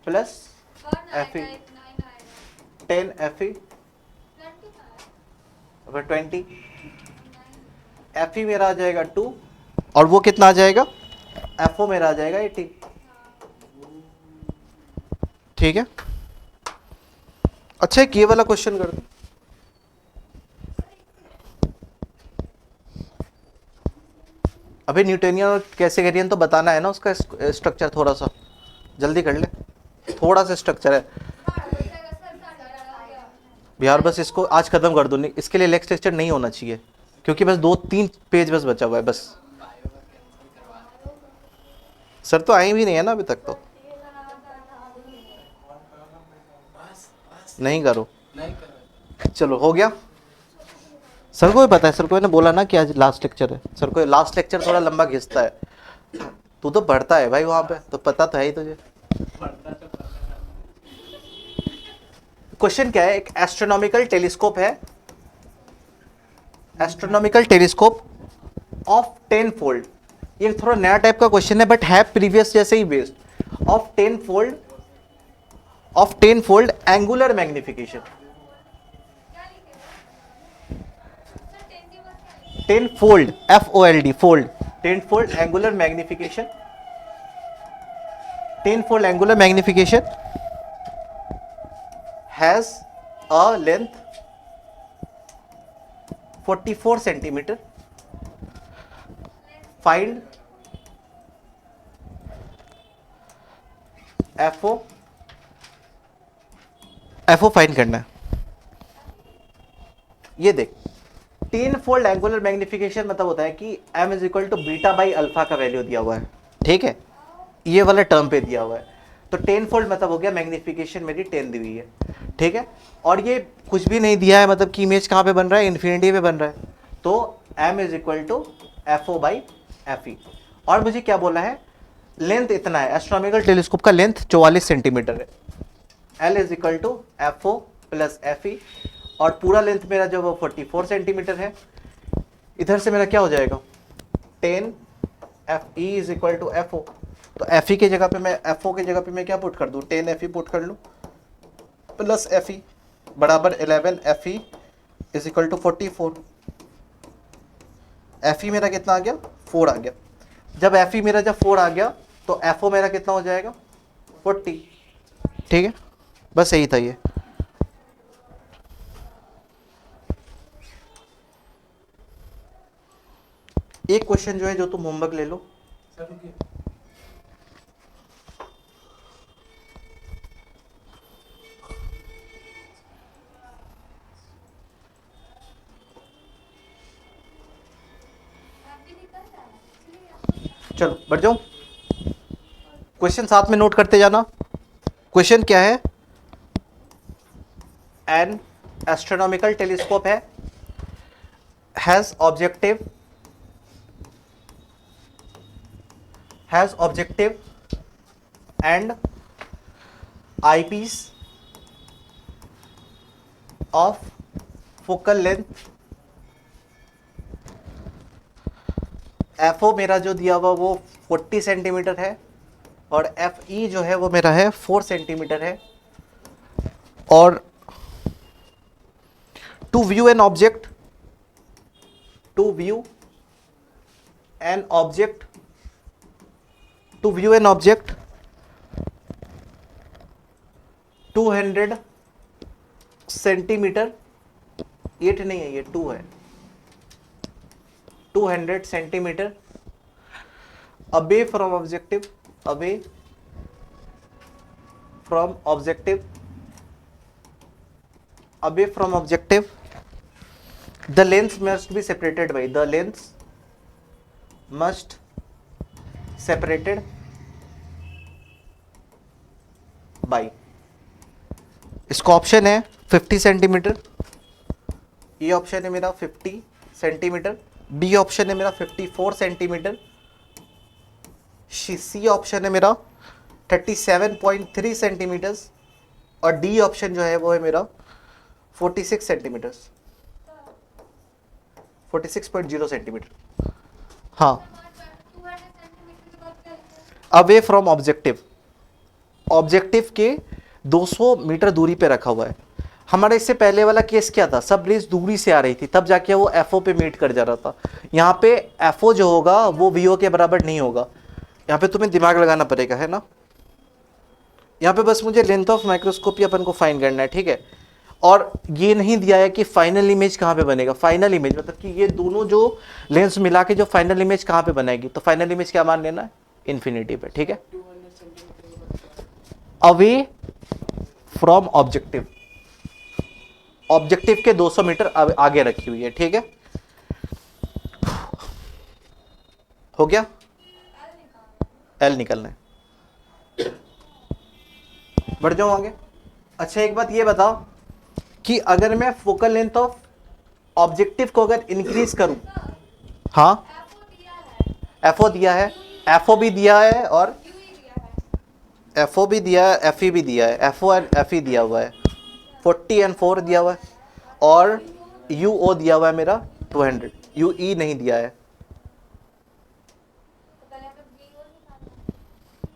प्लस एफ ई 10 एफ ई 20, एफ ई मेरा आ जाएगा 2, और वो कितना आ जाएगा, एफ ओ मेरा आ जाएगा 80। ठीक है, अच्छा एक ये वाला क्वेश्चन कर दो। अभी न्यूटोनियन कैसे करिए तो बताना है ना, उसका स्ट्रक्चर थोड़ा सा जल्दी कर ले, थोड़ा सा स्ट्रक्चर है यार, बस इसको आज खत्म कर दो, नहीं इसके लिए नेक्स्ट लेक्चर नहीं होना चाहिए, क्योंकि बस 2-3 पेज बस बचा हुआ है बस। सर तो आए भी नहीं है ना अभी तक, तो नहीं करो, चलो हो गया। सर को भी पता है, सर को ने बोला ना कि आज लास्ट लेक्चर है, सर को लास्ट लेक्चर थोड़ा लंबा खींचता है। तू तो पढ़ता है भाई वहां पे, तो पता तो है ही तुझे। क्वेश्चन क्या है, एक एस्ट्रोनॉमिकल टेलीस्कोप है, एस्ट्रोनॉमिकल टेलीस्कोप ऑफ 10 फोल्ड, ये थोड़ा नया टाइप का क्वेश्चन है बट है प्रीवियस जैसे ही based, of 10 fold angular magnification, 10 fold FOLD fold, 10 fold angular magnification, 10 fold angular magnification has a length 44 centimetre, find FO find करना है। ये देख 10 फोल्ड एंगुलर मैग्निफिकेशन मतलब होता है कि m is equal to beta by alpha का value दिया हुआ है, ठीक है, ये वाला टर्म पे दिया हुआ है। तो 10 फोल्ड मतलब हो गया मैग्निफिकेशन मेरी 10 दी हुई है, ठीक है। और ये कुछ भी नहीं दिया है, मतलब कि इमेज कहाँ पे बन रहा है, इन्फिनिटी पे बन रहा है। तो m is equal to F O by F e. और मुझे क्या बोला है, लेंथ इतना है, एस्ट्रोनॉमिकल टेलीस्कोप का लेंथ 44 सेंटीमीटर है, L is equal to F o plus F e, और पूरा लेंथ मेरा जो वो 44 सेंटीमीटर है। इधर से मेरा क्या हो जाएगा, 10 f e is equal to F o. तो एफ ई के जगह पे मैं, एफ ओ के जगह पे मैं क्या पुट कर दूँ, 10 एफ ई पुट कर लूँ, प्लस एफ ई बराबर 11 f e is equal to 44। F e मेरा कितना आ गया, 4 आ गया। जब एफ ई मेरा जब 4 आ गया तो एफ ओ मेरा कितना हो जाएगा, 40। ठीक है, बस यही था ये। एक क्वेश्चन जो है जो तुम होमवर्क ले लो। चलो बढ़ जाओ, क्वेश्चन साथ में नोट करते जाना। क्वेश्चन क्या है, एन एस्ट्रोनॉमिकल टेलीस्कोप है, has objective and eyepiece of focal length, FO मेरा जो दिया हुआ वो 40 सेंटीमीटर है, और FE जो है वो मेरा है 4 सेंटीमीटर है। और to view an object 200 centimetre, 8 नहीं है ये 2 है, 200 centimetre away from objective away from objective, the lens must be separated by, the lens must separated by, इसका ऑप्शन है 50 सेंटीमीटर, ये ऑप्शन है मेरा 50 सेंटीमीटर, बी ऑप्शन है मेरा 54 सेंटीमीटर, सी ऑप्शन है मेरा 37.3 सेंटीमीटर्स, और डी ऑप्शन जो है वो है मेरा 46 सेंटीमीटर्स, 46.0 सेंटीमीटर। हाँ, अवे फ्रॉम ऑब्जेक्टिव, ऑब्जेक्टिव के 200 मीटर दूरी पे रखा हुआ है। हमारे इससे पहले वाला केस क्या था, सब रेस दूरी से आ रही थी, तब जाके वो एफओ पे मीट कर जा रहा था। यहाँ पे एफओ जो होगा वो वीओ के बराबर नहीं होगा, यहाँ पे तुम्हें दिमाग लगाना पड़ेगा, है ना। यहाँ पे बस मुझे लेंथ ऑफ माइक्रोस्कोपी अपन को फाइंड करना है, ठीक है। और ये नहीं दिया है कि फाइनल इमेज कहाँ पे बनेगा, फाइनल इमेज मतलब कि ये दोनों जो लेंस मिला के जो फाइनल इमेज कहाँ पे बनेगी, तो फाइनल इमेज क्या मान लेना है, इन्फिनिटी पे, ठीक है। अवे फ्रॉम ऑब्जेक्टिव, ऑब्जेक्टिव के 200 मीटर आगे रखी हुई है, ठीक है। हो गया, एल निकलना है, बढ़ जाओ आगे। अच्छा एक बात ये बताओ कि अगर मैं फोकल लेंथ ऑफ ऑब्जेक्टिव को अगर इंक्रीज करूं, हाँ एफओ दिया है, एफओ भी दिया है और एफओ भी दिया है, एफई भी दिया है, एफओ एंड एफई दिया हुआ है, 40 एंड 4 दिया हुआ है, और यूओ दिया हुआ है मेरा 200, यूई नहीं दिया है।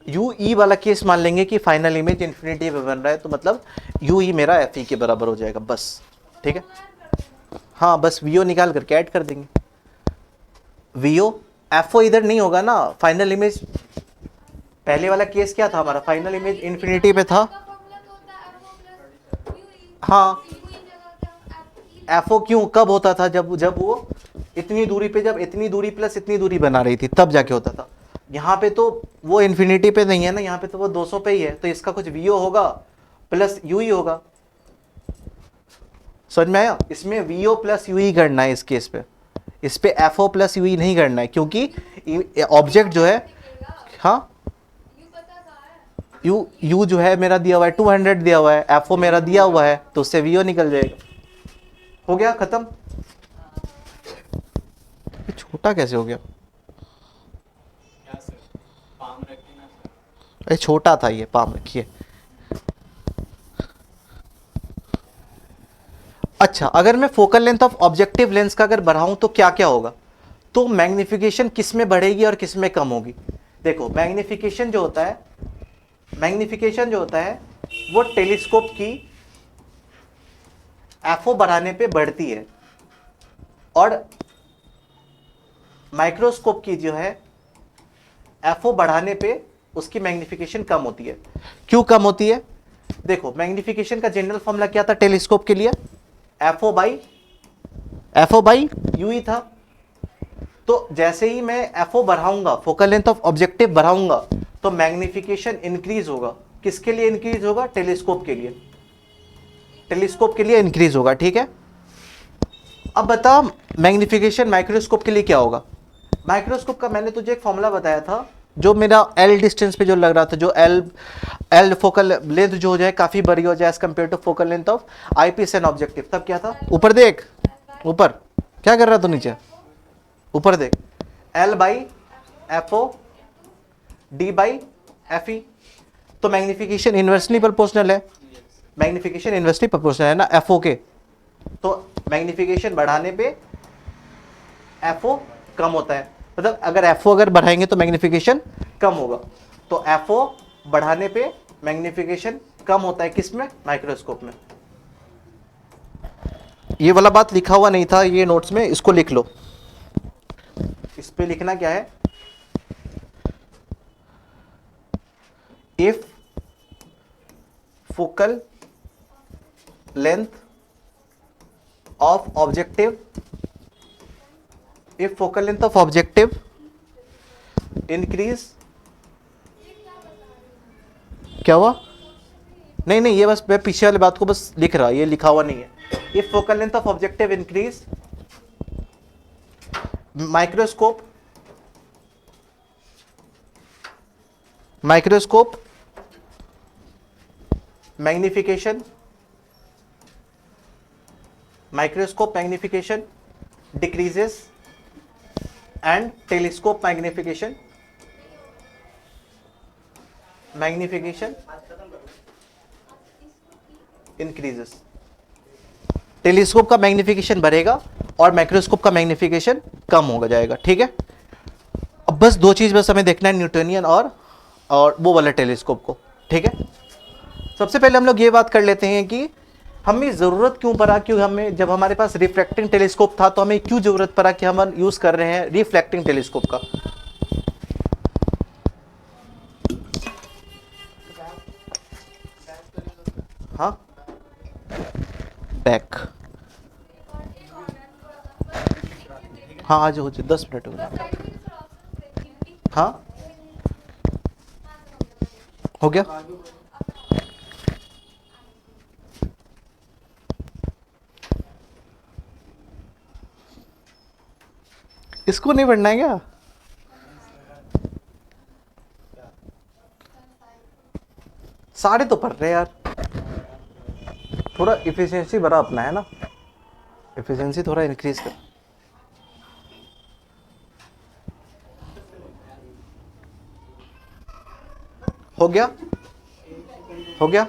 यूई वाला केस मान लेंगे कि फाइनल इमेज इन्फिनिटी पे बन रहा है, तो मतलब यूई मेरा एफई के बराबर हो जाएगा बस, ठीक है। हाँ बस वीओ निकाल करके ऐड कर देंगे, वीओ एफओ इधर नहीं होगा ना, फाइनल इमेज पहले वाला केस क्या था हमारा, फाइनल इमेज इन्फिनिटी पे था। हाँ एफओ क्यों कब होता था, जब वो इतनी दूरी पे, जब इतनी दूरी प्लस इतनी दूरी बना रही थी तब जाके होता था। यहाँ पे तो वो इन्फिनिटी पे नहीं है ना, यहाँ पे तो वो 200 पे ही है, तो इसका कुछ वीओ होगा प्लस यूई होगा, समझ में आया। इसमें वीओ प्लस यूई करना है इस केस पे, इस पे एफओ प्लस यूई नहीं करना है, क्योंकि ऑब्जेक्ट जो है, हाँ यू जो है मेरा दिया हुआ है 200 दिया हुआ है, एफओ मेरा दिया हुआ है, तो उससे वीओ निकल जाएगा। हो गया खत्म। ये छोटा कैसे हो गया, अरे छोटा था ये, पाम रखिए। अच्छा अगर मैं focal length of objective lens का अगर बढ़ाऊं तो क्या क्या होगा, तो मैग्निफिकेशन किस में बढ़ेगी और किस में कम होगी। देखो मैग्निफिकेशन जो होता है, मैग्निफिकेशन जो होता है वो टेलीस्कोप की एफओ बढ़ाने पे बढ़ती है, और माइक्रोस्कोप की जो है एफओ बढ़ाने पे उसकी मैग्निफिकेशन कम होती है। क्यों कम होती है, देखो मैग्निफिकेशन का जनरल फॉर्मूला क्या था टेलीस्कोप के लिए, एफओ बाई यूई था। तो जैसे ही मैं एफओ बढ़ाऊंगा, फोकल लेंथ ऑफ ऑब्जेक्टिव बढ़ाऊंगा, तो मैग्निफिकेशन इंक्रीज होगा। किसके लिए इंक्रीज होगा, टेलीस्कोप के लिए, टेलीस्कोप के लिए इंक्रीज होगा, ठीक है। अब बता मैग्निफिकेशन माइक्रोस्कोप के लिए क्या होगा। माइक्रोस्कोप का मैंने तुझे एक फॉर्मूला बताया था, जो मेरा एल डिस्टेंस पे जो लग रहा था, जो एल फोकल लेंथ जो हो जाए काफी बड़ी हो जाए as compare to focal length of eyepiece and objective, तब क्या था, ऊपर देख, ऊपर क्या कर रहा तू, नीचे ऊपर देख, l by f o d by F e. तो मैग्निफिकेशन इन्वर्सली प्रोपोर्शनल है, मैग्निफिकेशन इन्वर्सली प्रोपोर्शनल है ना एफ ओ के, तो मैग्निफिकेशन बढ़ाने पे एफ ओ कम होता है, मतलब अगर एफ ओ अगर बढ़ाएंगे तो मैग्निफिकेशन कम होगा, तो एफ ओ बढ़ाने पे मैग्निफिकेशन कम होता है किसमें, माइक्रोस्कोप में। ये वाला बात लिखा हुआ नहीं था ये नोट्स में, इसको लिख लो। इस पे लिखना क्या है, if focal length of objective, if focal length of objective increase, क्या हुआ, नहीं नहीं, ये बस मैं पीछे वाली बात को बस लिख रहा, ये लिखा हुआ नहीं है। If focal length of objective increase, microscope magnification decreases and telescope magnification increases। Telescope का मैग्निफिकेशन बढ़ेगा और माइक्रोस्कोप का मैग्निफिकेशन कम होगा जाएगा, ठीक है। अब बस दो चीज बस हमें देखना है, न्यूटोनियन और वो वाला टेलीस्कोप को, ठीक है। सबसे पहले हम लोग ये बात कर लेते हैं कि हमें ज़रूरत क्यों पड़ा, क्यों हमें, जब हमारे पास रिफ्लेक्टिंग टेलीस्कोप था तो हमें क्यों ज़रूरत पड़ा कि हम यूज़ कर रहे हैं रिफ्लेक्टिंग टेलीस्कोप का। हाँ, बैक, हाँ आज हो जाए 10 मिनट हो गए। हाँ हो गया। इसको नहीं पढ़ना है क्या? सारे तो पढ़ रहे हैं यार, थोड़ा इफिशिएंसी बढ़ा अपना, है ना, इफिशिएंसी थोड़ा इंक्रीज कर। हो गया, हो गया।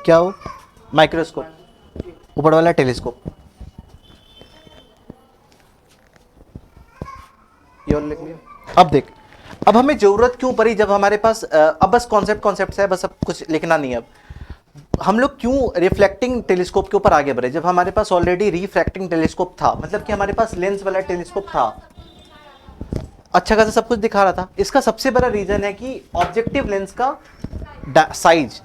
क्या हो? माइक्रोस्कोप, ऊपर वाला टेलीस्कोप। ये और लिख लिया। अब देख, अब हमें जरूरत क्यों पड़ी जब हमारे पास अब बस कॉन्सेप्ट है, बस अब कुछ लिखना नहीं है। अब हम लोग क्यों रिफ्लेक्टिंग टेलीस्कोप के ऊपर आगे बढ़े जब हमारे पास ऑलरेडी रिफ्रैक्टिंग टेलीस्कोप था, मतलब कि हमारे पास लेंस वाला टेलीस्कोप था, अच्छा खासा सब कुछ दिखा रहा था। इसका सबसे बड़ा रीजन है कि ऑब्जेक्टिव लेंस का साइज,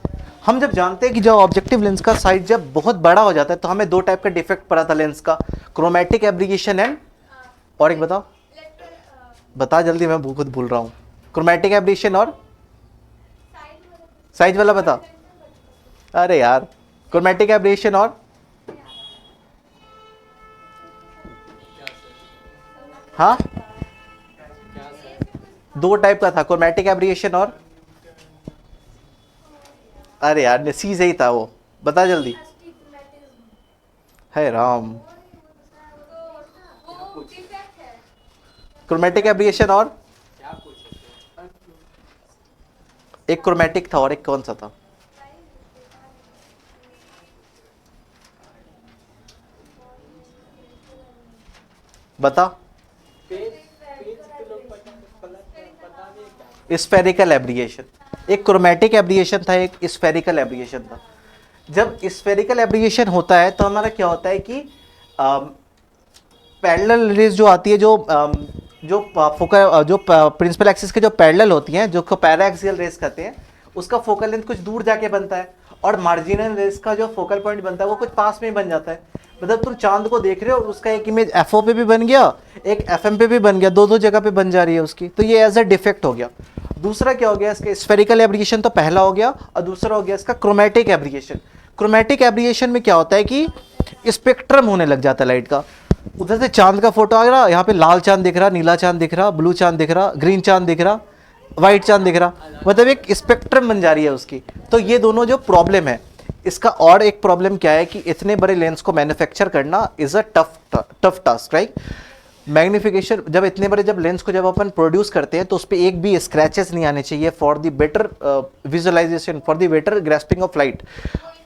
हम जब जानते हैं कि जब ऑब्जेक्टिव लेंस का साइज जब बहुत बड़ा हो जाता है तो हमें दो टाइप का डिफेक्ट पड़ा था लेंस का, क्रोमेटिक एब्रिएशन एंड, और एक बताओ, बता जल्दी, मैं खुद भूल रहा हूँ। क्रोमेटिक एब्रिएशन और साइज वाला बता। अरे यार, क्रोमेटिक एब्रिएशन और, हाँ दो टाइप का था, क्रोमेटिक एब्रिएशन और, अरे यार सी से ही था वो, बता जल्दी। है राम, क्रोमेटिक एब्रिएशन और एक क्रोमेटिक था और एक कौन सा था? बता। स्फेरिकल एब्रिएशन, एक क्रोमेटिक एब्रिएशन था, एक स्फेरिकल एब्रिएशन था। जब स्फेरिकल एब्रिएशन होता है तो हमारा क्या होता है कि पैरेलल रेज जो आती है, जो फोकल, जो प्रिंसिपल एक्सिस के जो पैरेलल होती हैं, जो को पैराएक्सियल रेज कहते हैं, उसका फोकल लेंथ कुछ दूर जाके बनता है, और मार्जिनल रेज का जो फोकल पॉइंट बनता है वो कुछ पास में ही बन जाता है। मतलब तुम चांद को देख रहे हो और उसका एक इमेज एफओ पे भी बन गया, एक एफएम पे भी बन गया, दो जगह पे बन जा रही है उसकी, तो ये एज अ डिफेक्ट हो गया। दूसरा क्या हो गया इसका, स्फेरिकल एब्रिएशन तो पहला हो गया, और दूसरा हो गया इसका क्रोमेटिक एब्रिएशन। क्रोमेटिक एब्रिएशन में क्या होता है कि स्पेक्ट्रम होने लग जाता है लाइट का। उधर से चांद का फोटो आ रहा, यहाँ पे लाल चांद दिख रहा, नीला चांद दिख रहा, ब्लू चांद दिख रहा, ग्रीन चांद दिख रहा, व्हाइट चांद दिख रहा, मतलब एक स्पेक्ट्रम बन जा रही है उसकी। तो ये दोनों जो प्रॉब्लम है इसका, और एक प्रॉब्लम क्या है कि इतने बड़े लेंस को मैन्युफैक्चर करना is a tough task, right. Magnification, जब इतने बड़े जब लेंस को जब अपन प्रोड्यूस करते हैं तो उस पर एक भी स्क्रैचेस नहीं आने चाहिए for the better visualisation, for the better grasping of light.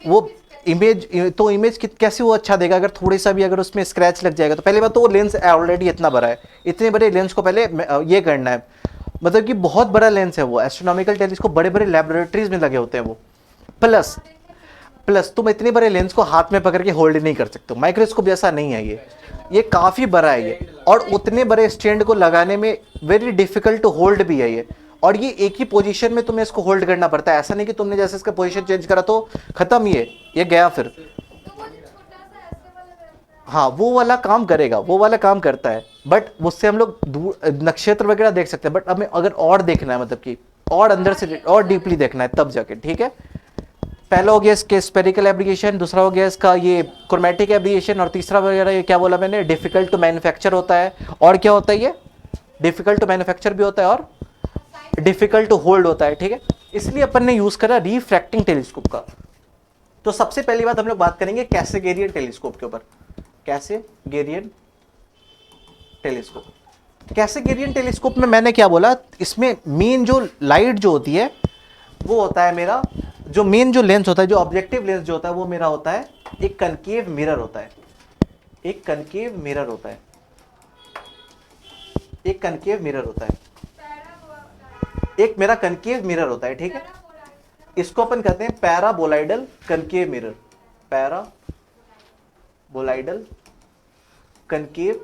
वो इमेज, तो इमेज कैसे वो अच्छा देगा अगर थोड़ी सा भी अगर उसमें स्क्रैच लग जाएगा। तो पहली बात तो वो लेंस ऑलरेडी इतना बड़ा है, इतने बड़े लेंस को पहले ये करना है, मतलब कि बहुत बड़ा लेंस है वो, एस्ट्रोनॉमिकल टेलीस्कोप बड़े बड़े लेबोरेटरीज में लगे होते हैं वो। प्लस तुम इतने बड़े लेंस को हाथ में पकड़ के होल्ड नहीं कर सकते, माइक्रोस्कोप जैसा नहीं है ये काफ़ी बड़ा है ये, और उतने बड़े स्टैंड को लगाने में वेरी डिफिकल्ट टू होल्ड भी है ये, और ये एक ही पोजीशन में तुम्हें इसको होल्ड करना पड़ता है। ऐसा नहीं कि तुमने जैसे इसका पोजीशन चेंज करा तो खत्म, ये गया फिर। हाँ वो वाला काम करेगा, वो वाला काम करता है, बट उससे हम लोग दूर नक्षत्र वगैरह देख सकते हैं, बट हमें अगर और देखना है, मतलब कि और अंदर से और डीपली देखना है तब जाके, ठीक है। पहला हो गया इसके स्पेरिकल एब्रिएशन, दूसरा हो गया इसका ये क्रोमेटिक एब्रिएशन, और तीसरा वगैरह ये क्या बोला मैंने, डिफिकल्ट टू मैन्युफैक्चर होता है। और क्या होता है ये, डिफिकल्ट टू मैन्युफैक्चर भी होता है और डिफिकल्ट टू होल्ड होता है, ठीक है। इसलिए अपन ने यूज करा रिफ्रैक्टिंग टेलीस्कोप का। तो सबसे पहली बात हम लोग बात करेंगे कैसेगेरियन टेलीस्कोप के ऊपर। कैसेगेरियन टेलीस्कोप, कैसेगेरियन टेलीस्कोप में मैंने क्या बोला, इसमें मेन जो लाइट जो होती है वो होता है मेरा, जो मेन जो लेंस होता है, जो ऑब्जेक्टिव लेंस जो होता है वो मेरा होता है एक कनकेव मिरर होता है, एक कनकेव मिरर होता है, एक कनकेव मिरर होता है, एक मेरा कनकेव मिरर होता है, ठीक है। इसको अपन कहते हैं paraboloidal concave mirror, paraboloidal concave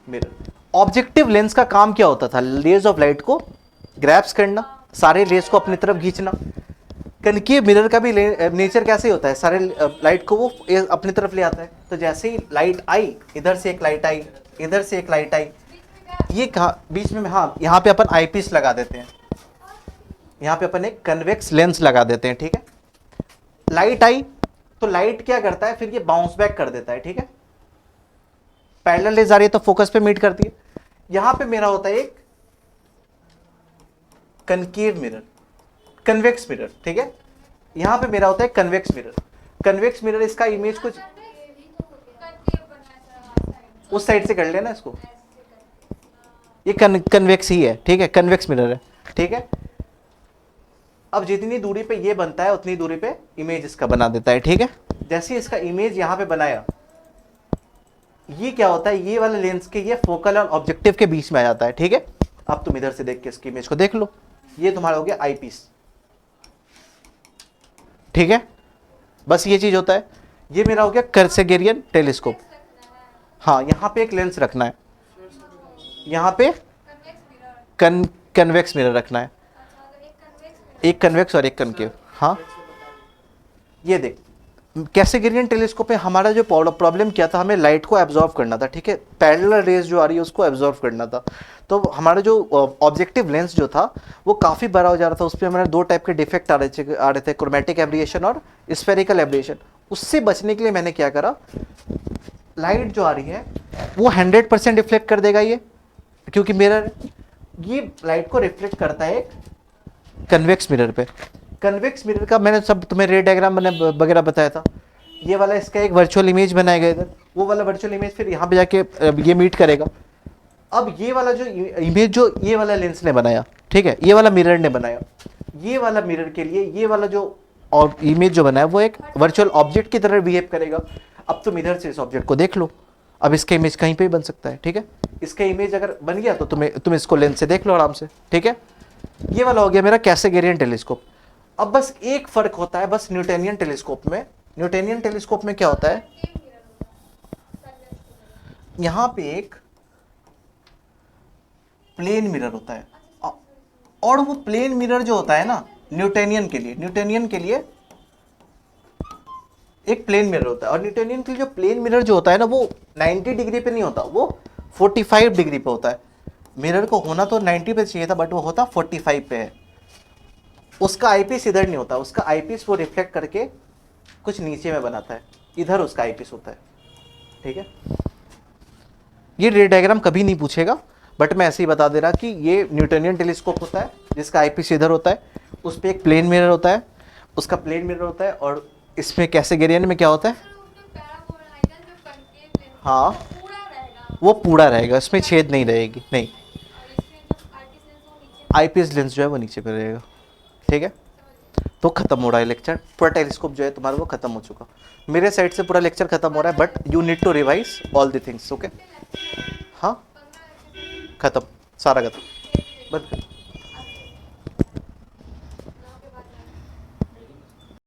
mirror. Objective lens का काम क्या होता था, रेज ऑफ लाइट को ग्रैब्स करना, सारे रेज को अपनी तरफ खींचना। कनकेव मिरर का भी नेचर कैसे होता है, सारे लाइट को वो अपनी तरफ ले आता है। तो जैसे ही लाइट आई, इधर से एक लाइट आई, इधर से एक लाइट आई, ये कहा बीच में, हाँ यहाँ पे अपन आईपीस लगा देते हैं, यहाँ पे अपन एक कन्वेक्स लेंस लगा देते हैं, ठीक है। लाइट आई तो लाइट क्या करता है, फिर ये बाउंस बैक कर देता है, ठीक है। पैरेलल रेज आ रही है तो फोकस पे मीट करती है। यहां पे मेरा होता है एक कनकेव मिरर, कन्वेक्स मिरर, ठीक है। यहां पे मेरा होता है कन्वेक्स मिरर। कन्वेक्स मिरर, इसका इमेज कुछ उस साइड से कर लेना इसको, ये कन्वेक्स ही है, ठीक है, कन्वेक्स मिरर है, ठीक है। अब जितनी दूरी पे ये बनता है उतनी दूरी पे इमेज इसका बना देता है, ठीक है। जैसे इसका इमेज यहां पे बनाया, ये क्या होता है, ये वाले लेंस के ये फोकल और ऑब्जेक्टिव के बीच में आ जाता है, ठीक है। अब तुम इधर से देख के इसकी इमेज को देख लो, ये तुम्हारा हो गया आईपीस, ठीक है। बस ये चीज होता है। ये मेरा हो गया कैसेगेरियन टेलीस्कोप। हाँ, यहां पे एक लेंस रखना है, यहां पे कन्वेक्स मिरर रखना है, एक कन्वेक्स और एक कनकेव। हाँ, ये देख कैसेगेरियन टेलीस्कोप में हमारा जो प्रॉब्लम क्या था, हमें लाइट को एब्जॉर्व करना था, ठीक है। पैरेलल रेज जो आ रही है उसको एब्जॉर्व करना था। तो हमारा जो ऑब्जेक्टिव लेंस जो था वो काफ़ी बड़ा हो जा रहा था, उस पर हमारे दो टाइप के डिफेक्ट आ रहे थे, क्रोमेटिक एब्रिएशन और स्फेरिकल एब्रिएशन। उससे बचने के लिए मैंने क्या करा, लाइट जो आ रही है वो 100% रिफ्लेक्ट कर देगा ये, क्योंकि मिरर ये लाइट को रिफ्लेक्ट करता है एक कन्वेक्स मिरर पे। कन्वेक्स मिरर का मैंने सब तुम्हें रे डायग्राम वगैरह बताया था। ये वाला इसका एक वर्चुअल इमेज बनाएगा इधर, वो वाला वर्चुअल इमेज फिर यहाँ पे जाके ये मीट करेगा। अब ये वाला जो इमेज जो ये वाला लेंस ने बनाया, ठीक है, ये वाला मिरर ने बनाया, ये वाला मिरर के लिए ये वाला जो और इमेज जो बनाया वो एक वर्चुअल ऑब्जेक्ट की तरह बिहेव करेगा। अब तुम इधर से इस ऑब्जेक्ट को देख लो, अब इसका इमेज कहीं पे भी बन सकता है, ठीक है। इसका इमेज अगर बन गया तो तुम इसको लेंस से देख लो आराम से, ठीक है। ये वाला हो गया मेरा कैसेगेरियन टेलीस्कोप। अब बस एक फर्क होता है बस न्यूटोनियन टेलीस्कोप में। न्यूटोनियन टेलीस्कोप में क्या होता है, यहां पे एक प्लेन मिरर होता है, और वो प्लेन मिरर जो होता है ना न्यूटोनियन के लिए एक प्लेन मिरर होता है। और न्यूटोनियन के लिए जो प्लेन मिरर जो होता है ना वो 90 डिग्री पे नहीं होता, वो 45 डिग्री पे होता है। मिरर को होना तो 90 पे चाहिए था, बट वो होता 45 पे है। उसका आईपीस इधर नहीं होता, उसका आईपीस वो रिफ्लेक्ट करके कुछ नीचे में बनाता है, इधर उसका आईपीस होता है, ठीक है। ये रे डायग्राम कभी नहीं पूछेगा, बट मैं ऐसे ही बता दे रहा कि ये न्यूटोनियन टेलीस्कोप होता है जिसका आईपीस इधर होता है, उस पर एक प्लेन मिरर होता है, उसका प्लेन मिरर होता है। और इसमें कैसेगेरियन में क्या होता है, हाँ वो पूरा रहेगा, इसमें छेद नहीं रहेगी, नहीं। आईपीएस लेंस जो है वो नीचे पे रहेगा, ठीक है। तो खत्म हो रहा है लेक्चर, पूरा टेलीस्कोप जो है तुम्हारा वो खत्म हो चुका। मेरे साइड से पूरा लेक्चर खत्म हो रहा है, but you need to revise all the things, okay. हाँ, खत्म, सारा खत्म, बंद कर।